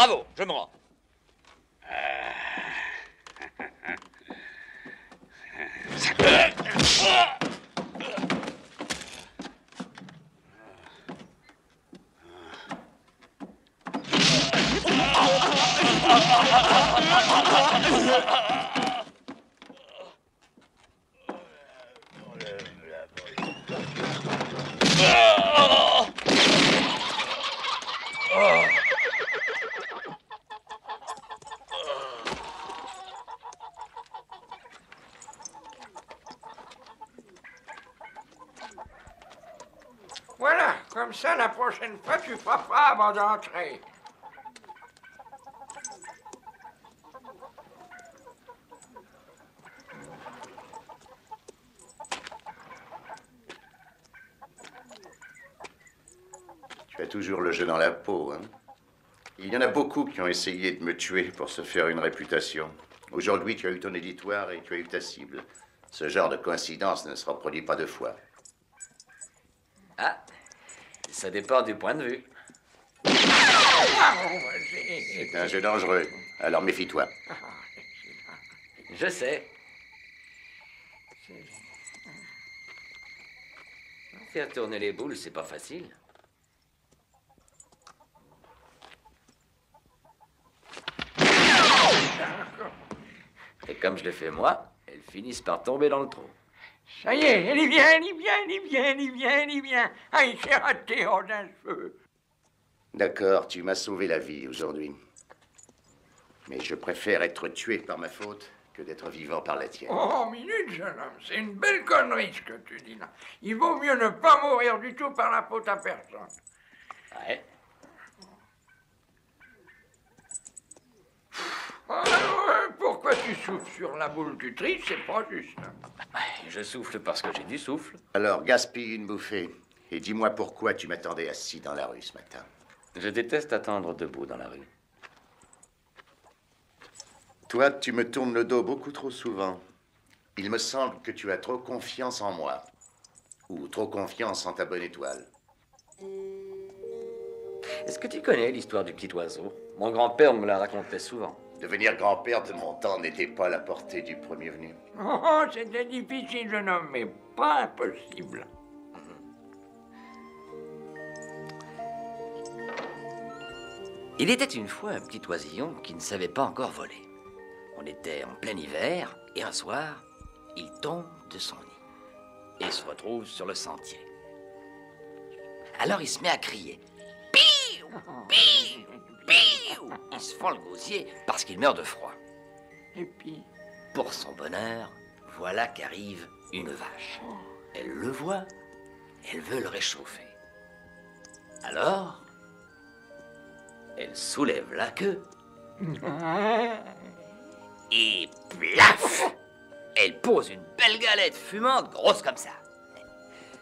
Bravo, je me rends. Voilà, comme ça, la prochaine fois, tu frapperas avant d'entrer. Tu as toujours le jeu dans la peau, hein? Il y en a beaucoup qui ont essayé de me tuer pour se faire une réputation. Aujourd'hui, tu as eu ton éditoire et tu as eu ta cible. Ce genre de coïncidence ne se reproduit pas deux fois. Ah, ça dépend du point de vue. C'est un jeu dangereux, alors méfie-toi. Je sais. Faire tourner les boules, c'est pas facile. Et comme je l'ai fait moi, elles finissent par tomber dans le trou. Ça y est, elle y vient, elle y vient, elle y vient, elle y vient, elle y vient. Ah, il s'est raté en un feu. D'accord, tu m'as sauvé la vie aujourd'hui. Mais je préfère être tué par ma faute que d'être vivant par la tienne. Oh, minute, jeune homme, c'est une belle connerie ce que tu dis là. Il vaut mieux ne pas mourir du tout par la faute à personne. Ouais. Pourquoi tu souffles sur la boule du tri? C'est pas juste. Je souffle parce que j'ai du souffle. Alors, gaspille une bouffée. Et dis-moi pourquoi tu m'attendais assis dans la rue ce matin. Je déteste attendre debout dans la rue. Toi, tu me tournes le dos beaucoup trop souvent. Il me semble que tu as trop confiance en moi. Ou trop confiance en ta bonne étoile. Est-ce que tu connais l'histoire du petit oiseau? Mon grand-père me la racontait souvent. Devenir grand-père de mon temps n'était pas à la portée du premier venu. Oh, c'était difficile, jeune homme, mais pas impossible. Il était une fois un petit oisillon qui ne savait pas encore voler. On était en plein hiver, et un soir, il tombe de son nid et se retrouve sur le sentier. Alors il se met à crier. Piou! Piou! Piou! Il se fend le gosier parce qu'il meurt de froid. Et puis, pour son bonheur, voilà qu'arrive une vache. Elle le voit, elle veut le réchauffer. Alors, elle soulève la queue et plaf! Elle pose une belle galette fumante, grosse comme ça.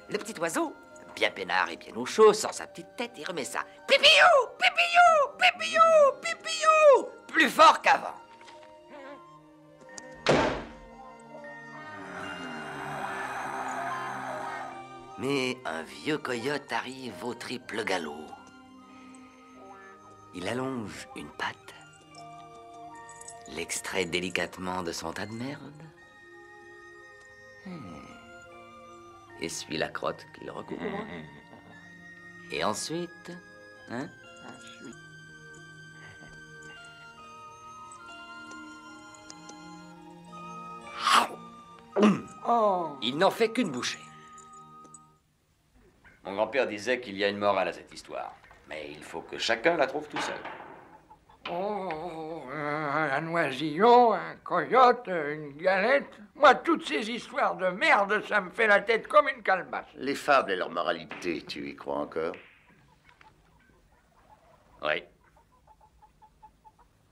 Le petit oiseau, bien peinard et bien au chaud, sort sa petite tête et remet ça. Pipiou! Pipiou! Pipiou! Pipiou! Plus fort qu'avant. Mais un vieux coyote arrive au triple galop. Il allonge une patte, l'extrait délicatement de son tas de merde, essuie la crotte qu'il recouvre, et ensuite, il n'en fait qu'une bouchée. Mon grand-père disait qu'il y a une morale à cette histoire, mais il faut que chacun la trouve tout seul. oh, un oisillon, un coyote, une galette. Moi, toutes ces histoires de merde, ça me fait la tête comme une calebasse. Les fables et leur moralité, tu y crois encore? Oui.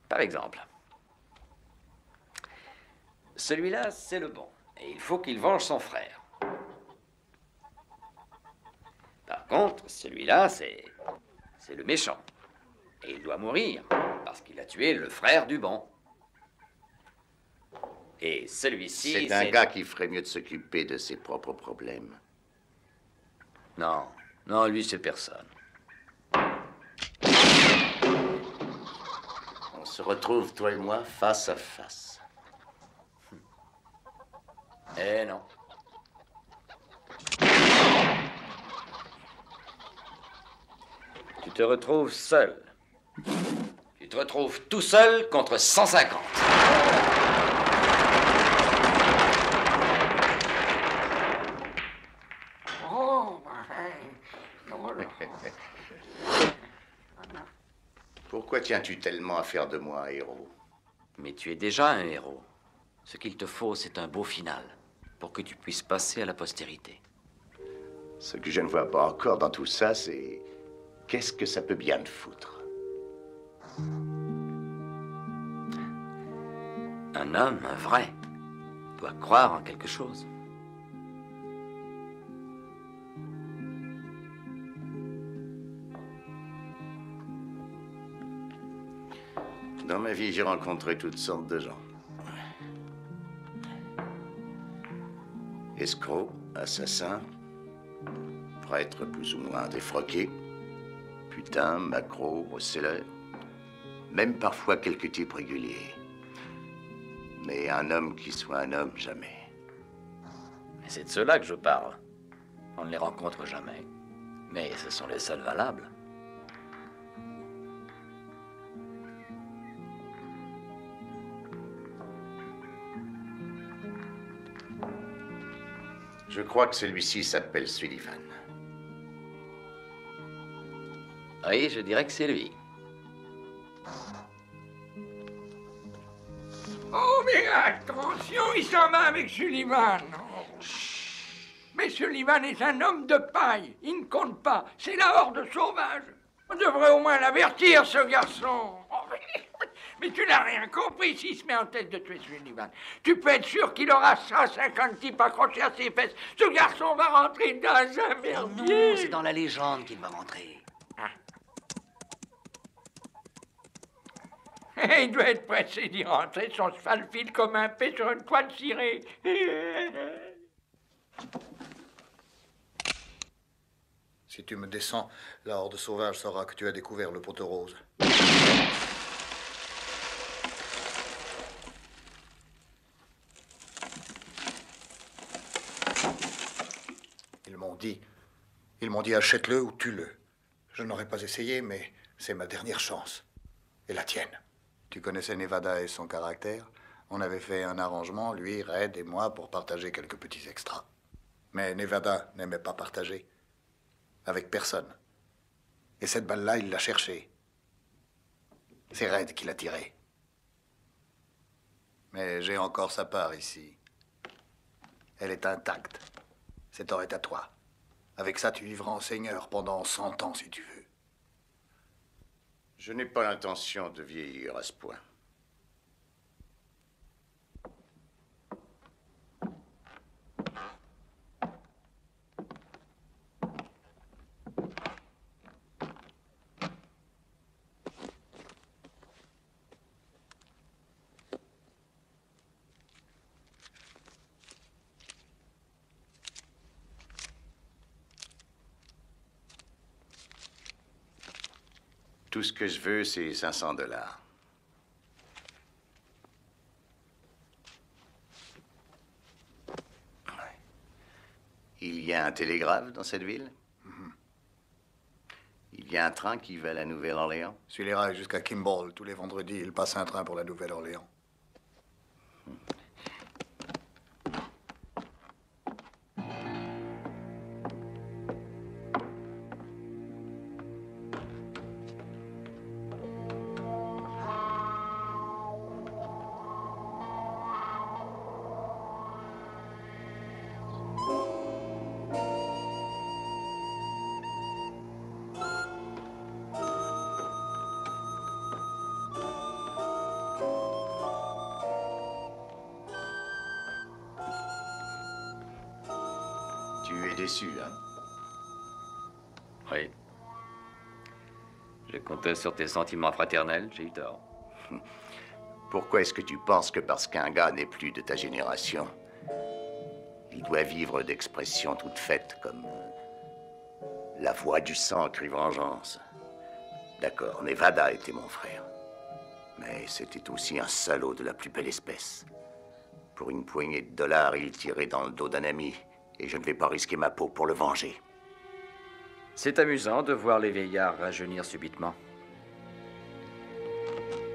Par exemple, celui-là, c'est le bon, et il faut qu'il venge son frère. Par contre, celui-là, c'est le méchant. Et il doit mourir, parce qu'il a tué le frère du bon. Et celui-ci, c'est un gars qui ferait mieux de s'occuper de ses propres problèmes. Non, non, lui, c'est personne. se retrouve, toi et moi, face à face. Eh non. Tu te retrouves seul. Tu te retrouves tout seul contre 150. Pourquoi tiens-tu tellement à faire de moi un héros? Mais tu es déjà un héros. Ce qu'il te faut, c'est un beau final, pour que tu puisses passer à la postérité. Ce que je ne vois pas encore dans tout ça, c'est... Qu'est-ce que ça peut bien te foutre? Un homme, un vrai, doit croire en quelque chose. Dans ma vie, j'ai rencontré toutes sortes de gens. Escrocs, assassins, prêtres plus ou moins défroqués, putains, macros, recéleurs, même parfois quelques types réguliers. Mais un homme qui soit un homme, jamais. Mais c'est de ceux-là que je parle. On ne les rencontre jamais. Mais ce sont les seuls valables. Je crois que celui-ci s'appelle Sullivan. Oui, je dirais que c'est lui. Oh, mais attention, il s'en va avec Sullivan. Oh. Mais Sullivan est un homme de paille. Il ne compte pas. C'est la horde sauvage. On devrait au moins l'avertir, ce garçon. Oh, mais tu n'as rien compris s'il se met en tête de tuer Sullivan. Tu peux être sûr qu'il aura 150 types accrochés à ses fesses. Ce garçon va rentrer dans un merdier. Non, c'est dans la légende qu'il va rentrer. Il doit être pressé d'y rentrer. Son cheval file comme un pet sur une toile cirée. Si tu me descends, la horde sauvage saura que tu as découvert le poteau rose. Ils m'ont dit achète-le ou tue-le. Je n'aurais pas essayé, mais c'est ma dernière chance. Et la tienne. Tu connaissais Nevada et son caractère. On avait fait un arrangement, lui, Red et moi, pour partager quelques petits extras. Mais Nevada n'aimait pas partager. Avec personne. Et cette balle-là, il l'a cherchée. C'est Red qui l'a tirée. Mais j'ai encore sa part ici. Elle est intacte. Cet or est à toi. Avec ça, tu vivras en seigneur pendant 100 ans, si tu veux. Je n'ai pas l'intention de vieillir à ce point. Tout ce que je veux, c'est 500 $. Il y a un télégraphe dans cette ville? Il y a un train qui va à la Nouvelle-Orléans? Suis les rails jusqu'à Kimball. Tous les vendredis, il passe un train pour la Nouvelle-Orléans. Tu es déçu, hein? Oui. Je comptais sur tes sentiments fraternels, j'ai eu tort. Pourquoi est-ce que tu penses que parce qu'un gars n'est plus de ta génération, il doit vivre d'expressions toutes faites comme la voix du sang crie vengeance? D'accord, Nevada était mon frère. Mais c'était aussi un salaud de la plus belle espèce. Pour une poignée de dollars, il tirait dans le dos d'un ami. Et je ne vais pas risquer ma peau pour le venger. C'est amusant de voir les vieillards rajeunir subitement.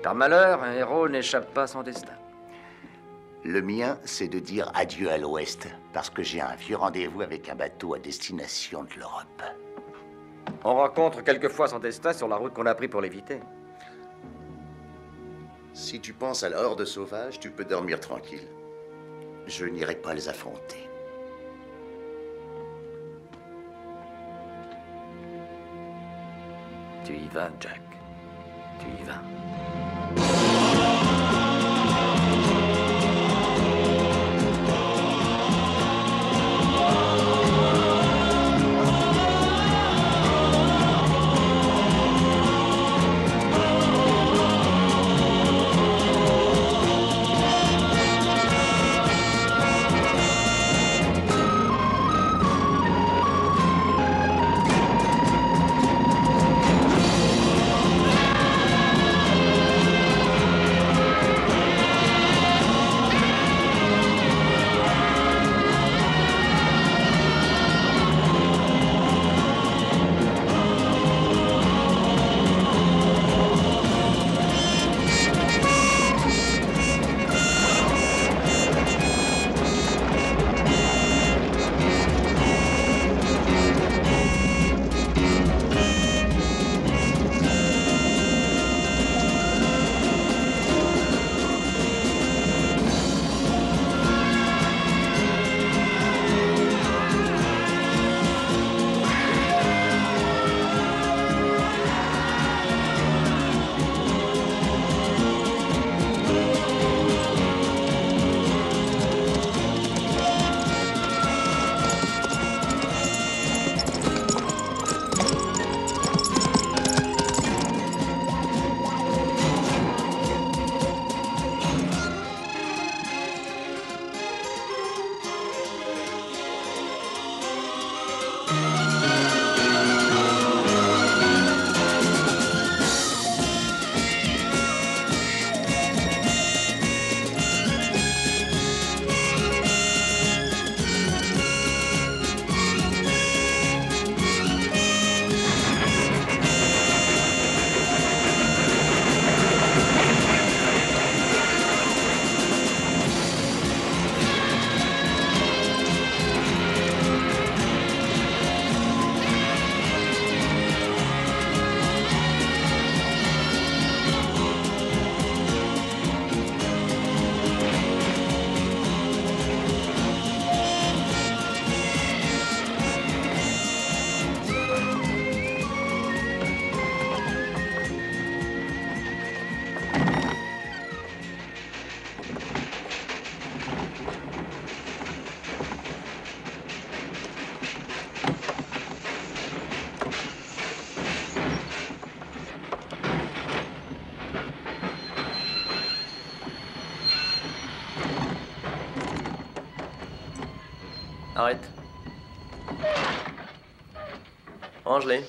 Par malheur, un héros n'échappe pas à son destin. Le mien, c'est de dire adieu à l'Ouest, parce que j'ai un vieux rendez-vous avec un bateau à destination de l'Europe. On rencontre quelquefois son destin sur la route qu'on a pris pour l'éviter. Si tu penses à la horde sauvage, tu peux dormir tranquille. Je n'irai pas les affronter. Tu y vas, Jack. Tu y vas. Arrête. Range-les.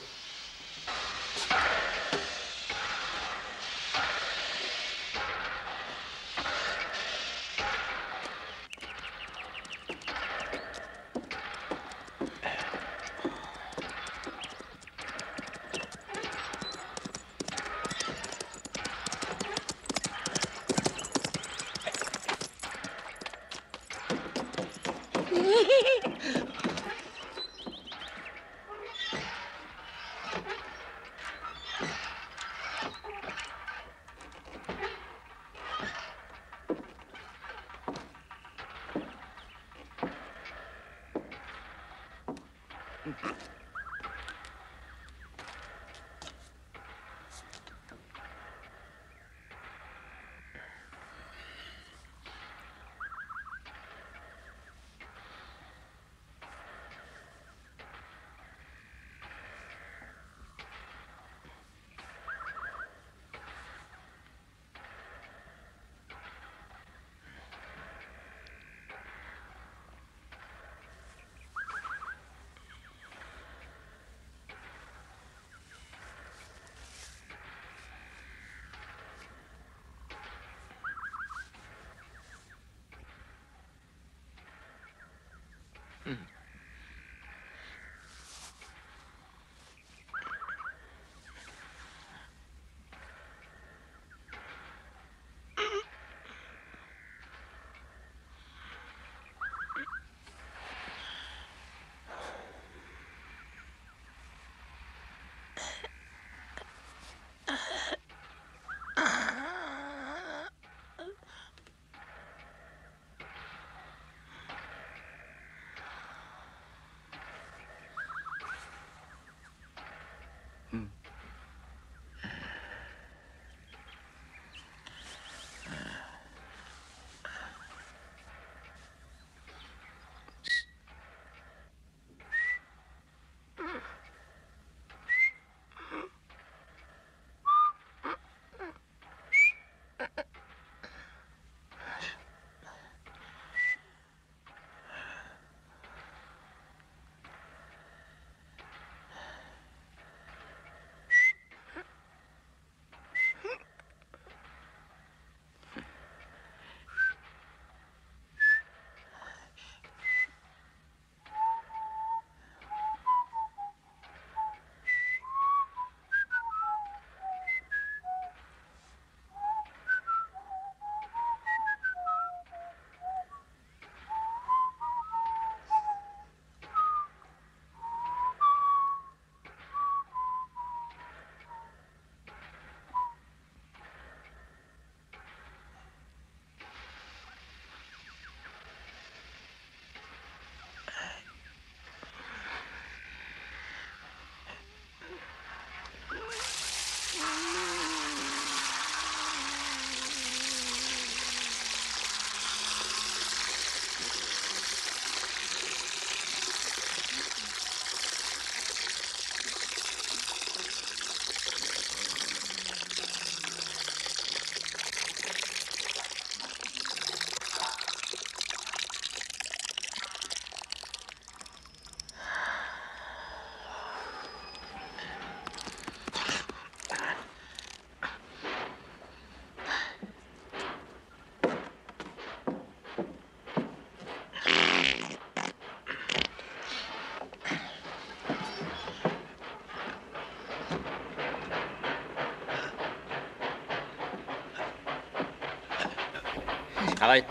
Arrête.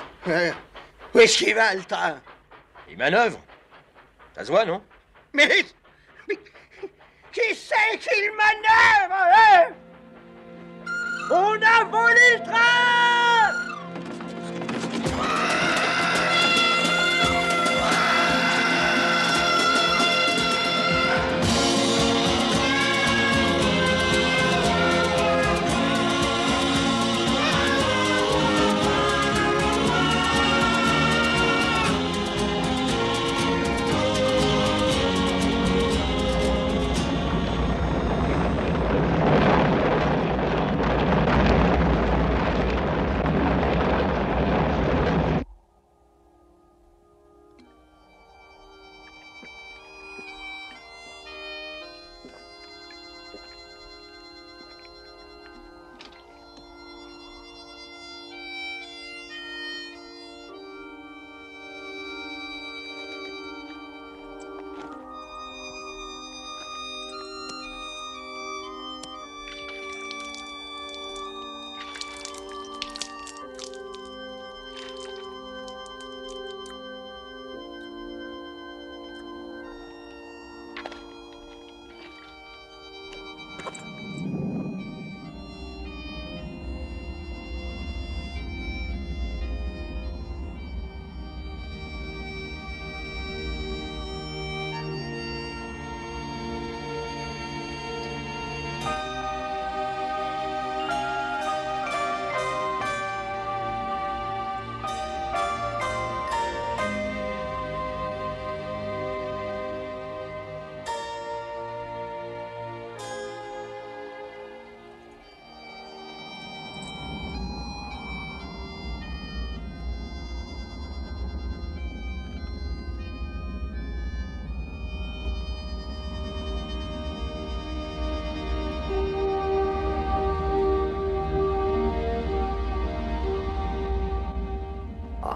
Où est-ce qu'il va, le train? Il manœuvre. Ça se voit, non? Mais qui c'est qu'il manœuvre, hein? On a volé le train!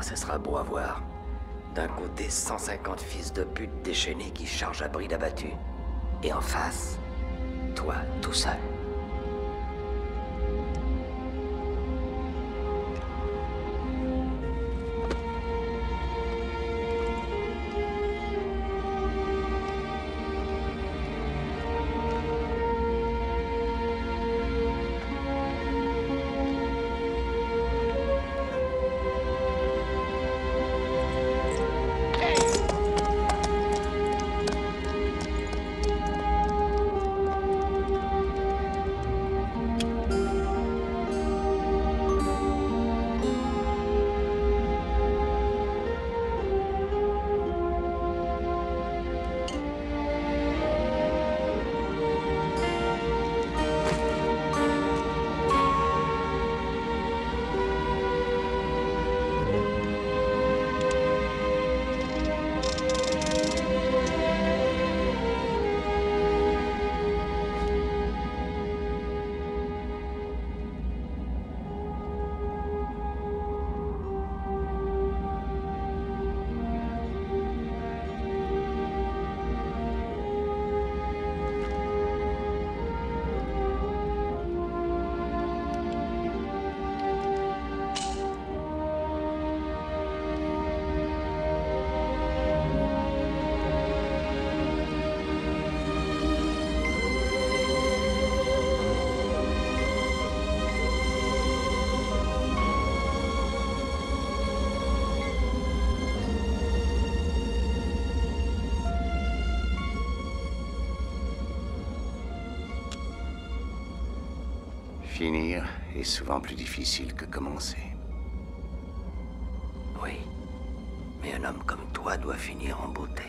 Ça sera beau à voir. D'un côté, 150 fils de pute déchaînés qui chargent à bride abattue. Et en face, toi, tout seul. Finir est souvent plus difficile que commencer. Oui, mais un homme comme toi doit finir en beauté.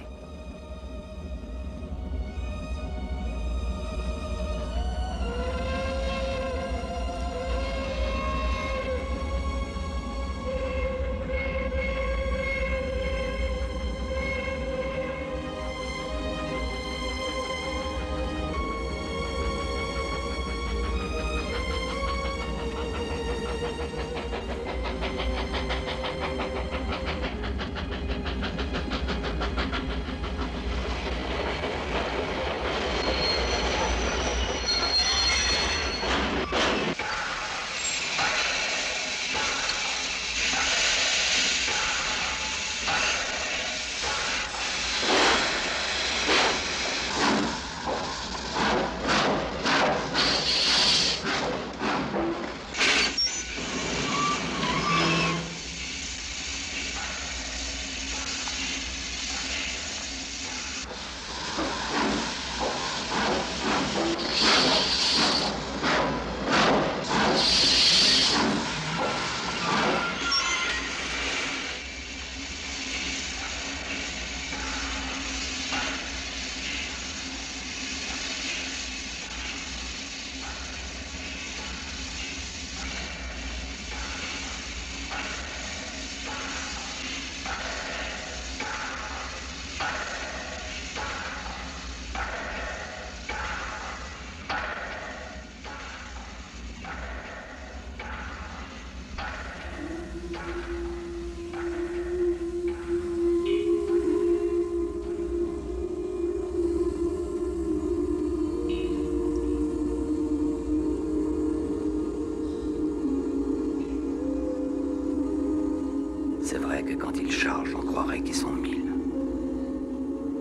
C'est vrai que quand ils chargent, on croirait qu'ils sont 1000.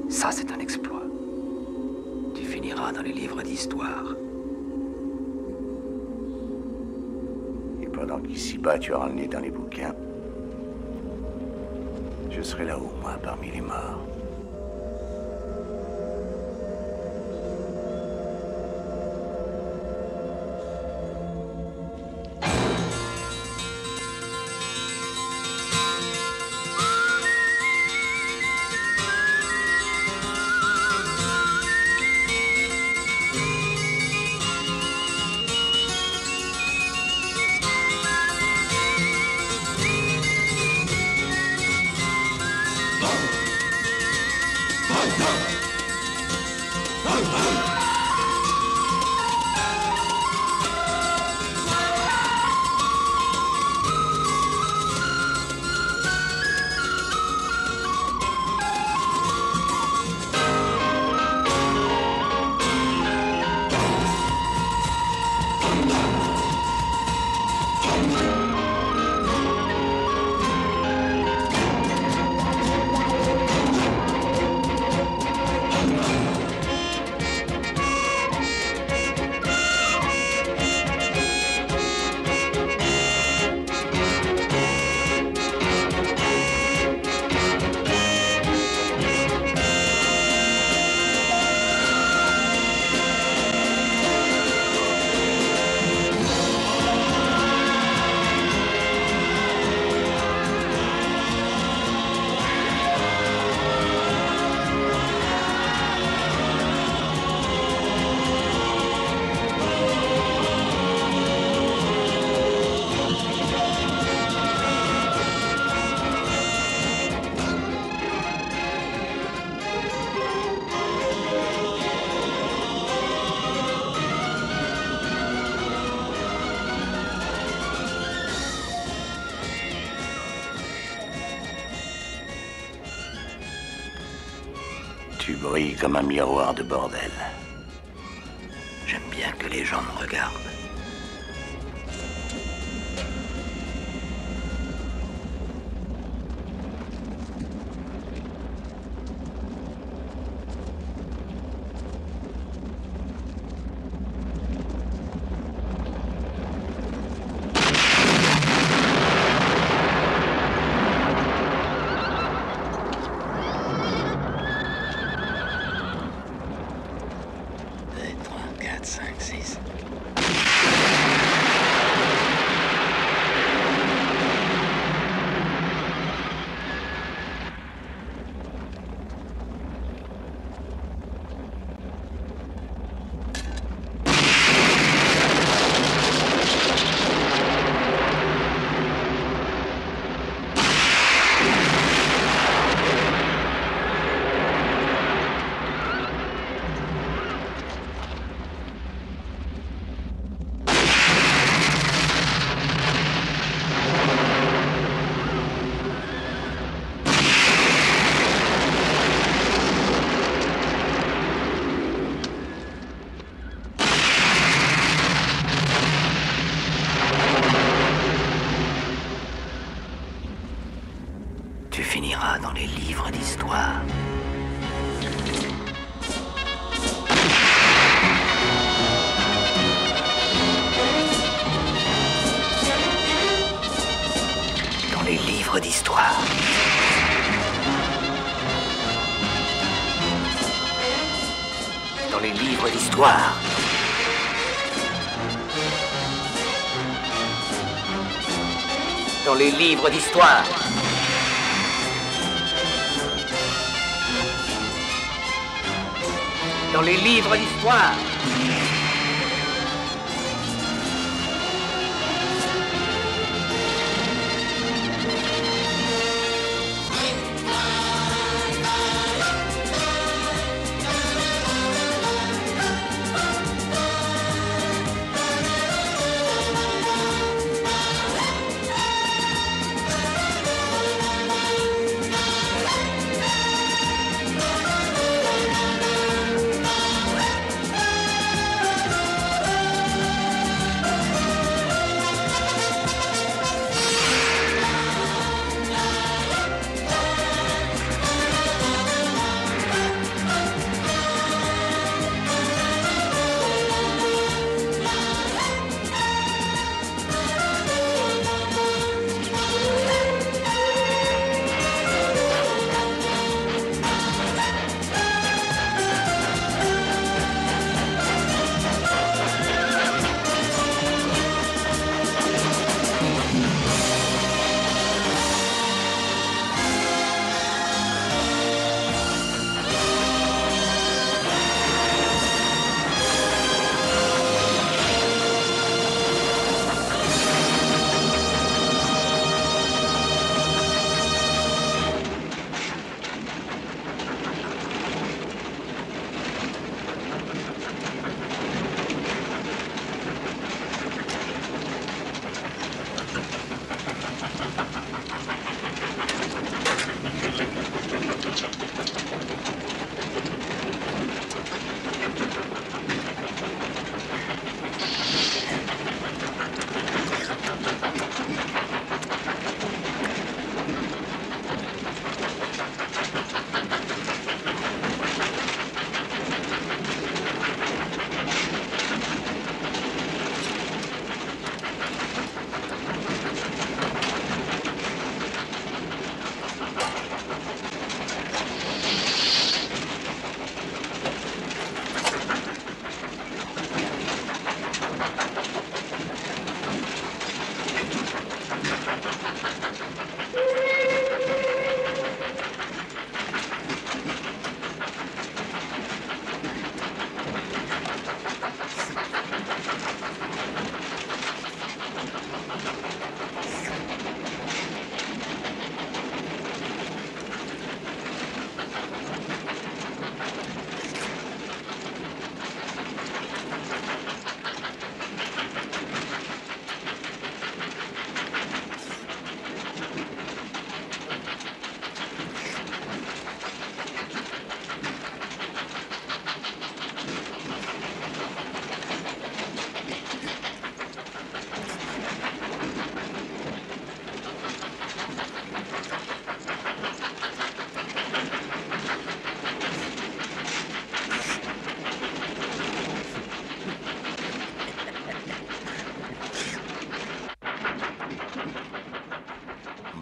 Ça, c'est un exploit. Tu finiras dans les livres d'histoire. Et pendant qu'ici-bas, tu auras le nez dans les bouquins, je serai là-haut, moi, parmi les morts. Tu brilles comme un miroir de bordel. J'aime bien que les gens me regardent. Tu finiras dans les livres d'histoire. Dans les livres d'histoire. Dans les livres d'histoire. Dans les livres d'histoire. Dans les livres d'histoire.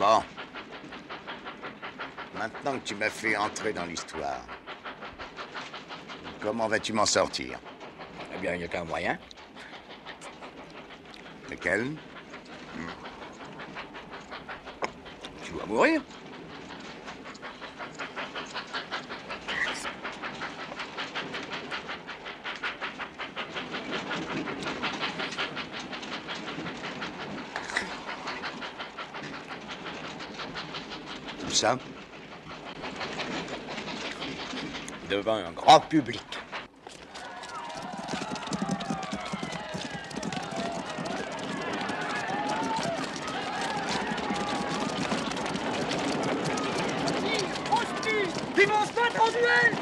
Bon. Maintenant que tu m'as fait entrer dans l'histoire, comment vas-tu m'en sortir? Eh bien, il n'y a qu'un moyen. Lequel? Tu dois mourir. Tout ça? Devant un grand public. Ils vont se battre en duel!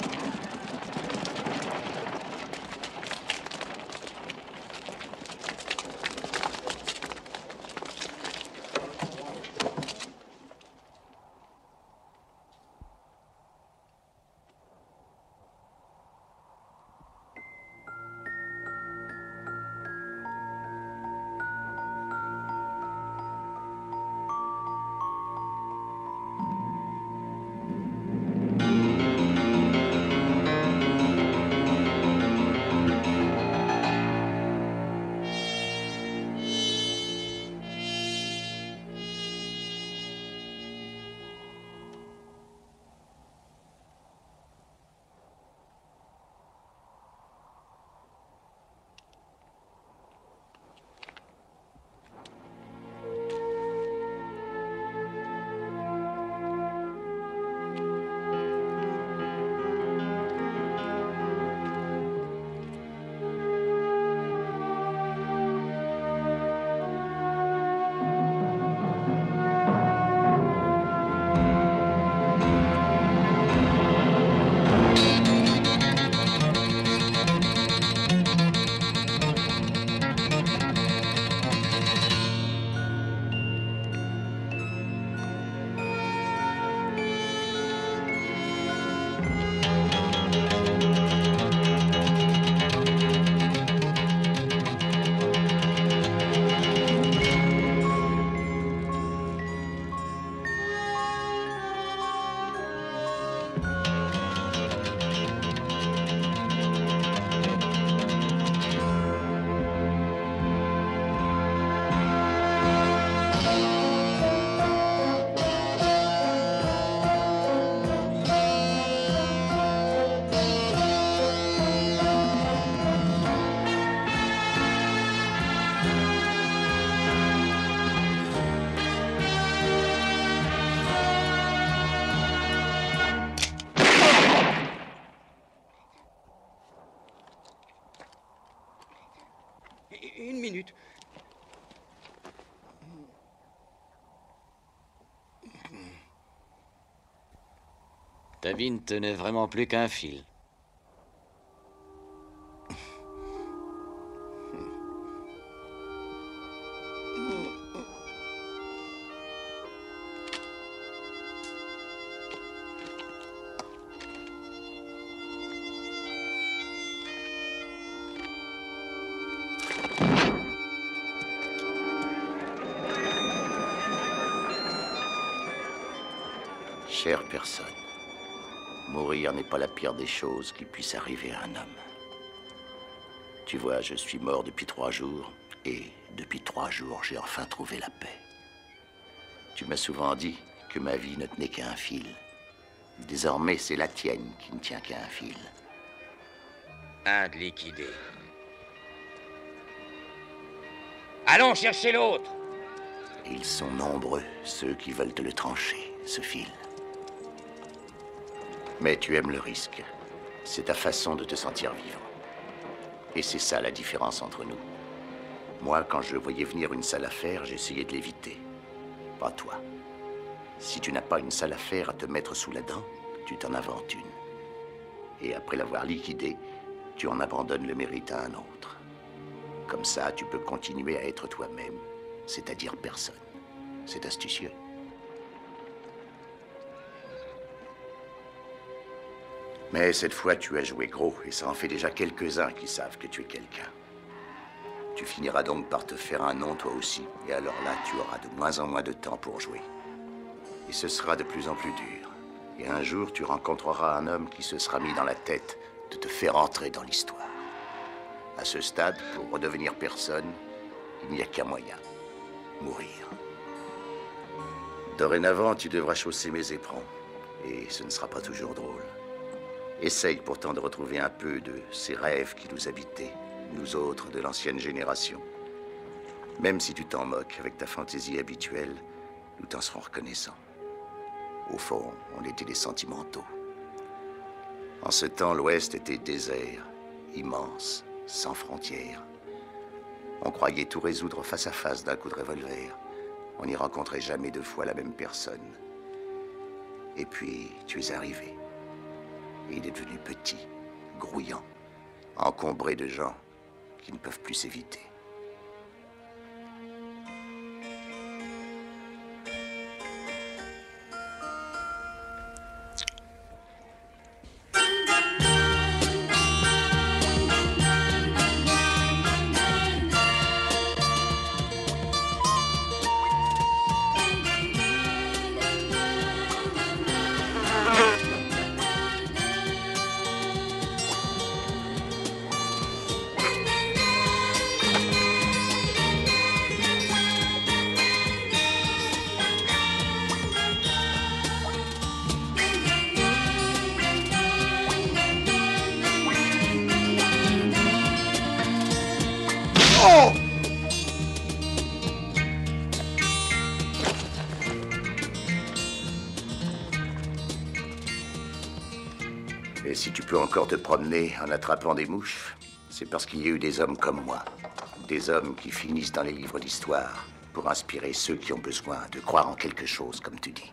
Une minute. Ta vie ne tenait vraiment plus qu'un fil. Chère personne, mourir n'est pas la pire des choses qui puisse arriver à un homme. Tu vois, je suis mort depuis 3 jours, et depuis 3 jours, j'ai enfin trouvé la paix. Tu m'as souvent dit que ma vie ne tenait qu'à un fil. Désormais, c'est la tienne qui ne tient qu'à un fil. Un de liquidé. Allons chercher l'autre. Ils sont nombreux, ceux qui veulent te le trancher, ce fil. Mais tu aimes le risque. C'est ta façon de te sentir vivre. Et c'est ça la différence entre nous. Moi, quand je voyais venir une sale affaire, j'essayais de l'éviter. Pas toi. Si tu n'as pas une sale affaire à te mettre sous la dent, tu t'en inventes une. Et après l'avoir liquidée, tu en abandonnes le mérite à un autre. Comme ça, tu peux continuer à être toi-même, c'est-à-dire personne. C'est astucieux. Mais cette fois, tu as joué gros, et ça en fait déjà quelques-uns qui savent que tu es quelqu'un. Tu finiras donc par te faire un nom toi aussi, et alors là, tu auras de moins en moins de temps pour jouer. Et ce sera de plus en plus dur. Et un jour, tu rencontreras un homme qui se sera mis dans la tête de te faire entrer dans l'histoire. À ce stade, pour redevenir personne, il n'y a qu'un moyen. Mourir. Dorénavant, tu devras chausser mes éperons. Et ce ne sera pas toujours drôle. Essaye pourtant de retrouver un peu de ces rêves qui nous habitaient, nous autres de l'ancienne génération. Même si tu t'en moques avec ta fantaisie habituelle, nous t'en serons reconnaissants. Au fond, on était des sentimentaux. En ce temps, l'Ouest était désert, immense, sans frontières. On croyait tout résoudre face à face d'un coup de revolver. On n'y rencontrait jamais deux fois la même personne. Et puis, tu es arrivé. Et il est devenu petit, grouillant, encombré de gens qui ne peuvent plus s'éviter. Et si tu peux encore te promener en attrapant des mouches, c'est parce qu'il y a eu des hommes comme moi. Des hommes qui finissent dans les livres d'histoire pour inspirer ceux qui ont besoin de croire en quelque chose, comme tu dis.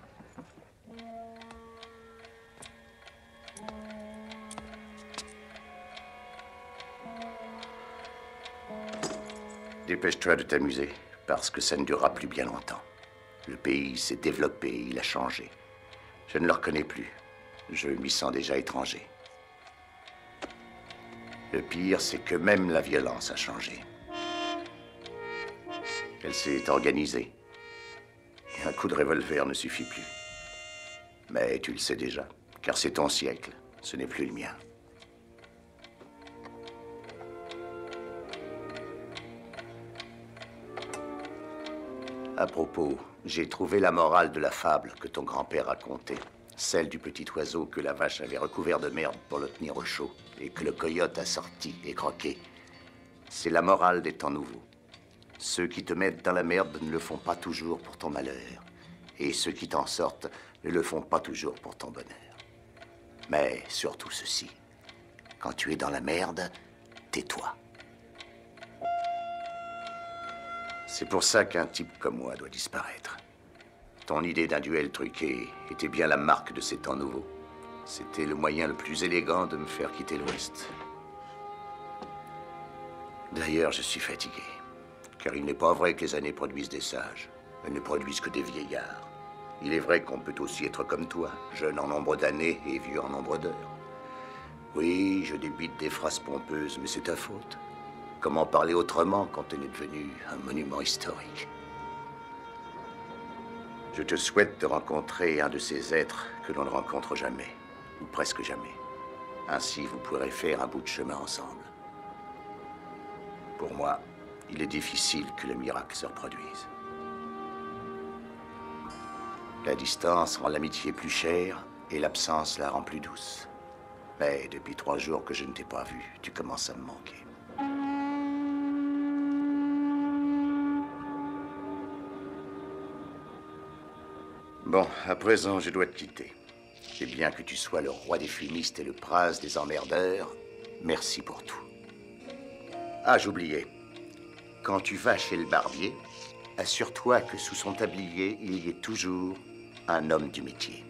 Dépêche-toi de t'amuser, parce que ça ne durera plus bien longtemps. Le pays s'est développé, il a changé. Je ne le reconnais plus. Je m'y sens déjà étranger. Le pire, c'est que même la violence a changé. Elle s'est organisée. Et un coup de revolver ne suffit plus. Mais tu le sais déjà, car c'est ton siècle, ce n'est plus le mien. À propos, j'ai trouvé la morale de la fable que ton grand-père racontait. Celle du petit oiseau que la vache avait recouvert de merde pour le tenir au chaud et que le coyote a sorti et croqué. C'est la morale des temps nouveaux. Ceux qui te mettent dans la merde ne le font pas toujours pour ton malheur. Et ceux qui t'en sortent ne le font pas toujours pour ton bonheur. Mais surtout ceci. Quand tu es dans la merde, tais-toi. C'est pour ça qu'un type comme moi doit disparaître. Ton idée d'un duel truqué était bien la marque de ces temps nouveaux. C'était le moyen le plus élégant de me faire quitter l'Ouest. D'ailleurs, je suis fatigué. Car il n'est pas vrai que les années produisent des sages. Elles ne produisent que des vieillards. Il est vrai qu'on peut aussi être comme toi, jeune en nombre d'années et vieux en nombre d'heures. Oui, je débite des phrases pompeuses, mais c'est ta faute. Comment parler autrement quand on est devenu un monument historique? Je te souhaite de rencontrer un de ces êtres que l'on ne rencontre jamais, ou presque jamais. Ainsi, vous pourrez faire un bout de chemin ensemble. Pour moi, il est difficile que le miracle se reproduise. La distance rend l'amitié plus chère et l'absence la rend plus douce. Mais depuis 3 jours que je ne t'ai pas vu, tu commences à me manquer. Bon, à présent, je dois te quitter. Et bien que tu sois le roi des fumistes et le prince des emmerdeurs, merci pour tout. Ah, j'oubliais. Quand tu vas chez le barbier, assure-toi que sous son tablier, il y ait toujours un homme du métier.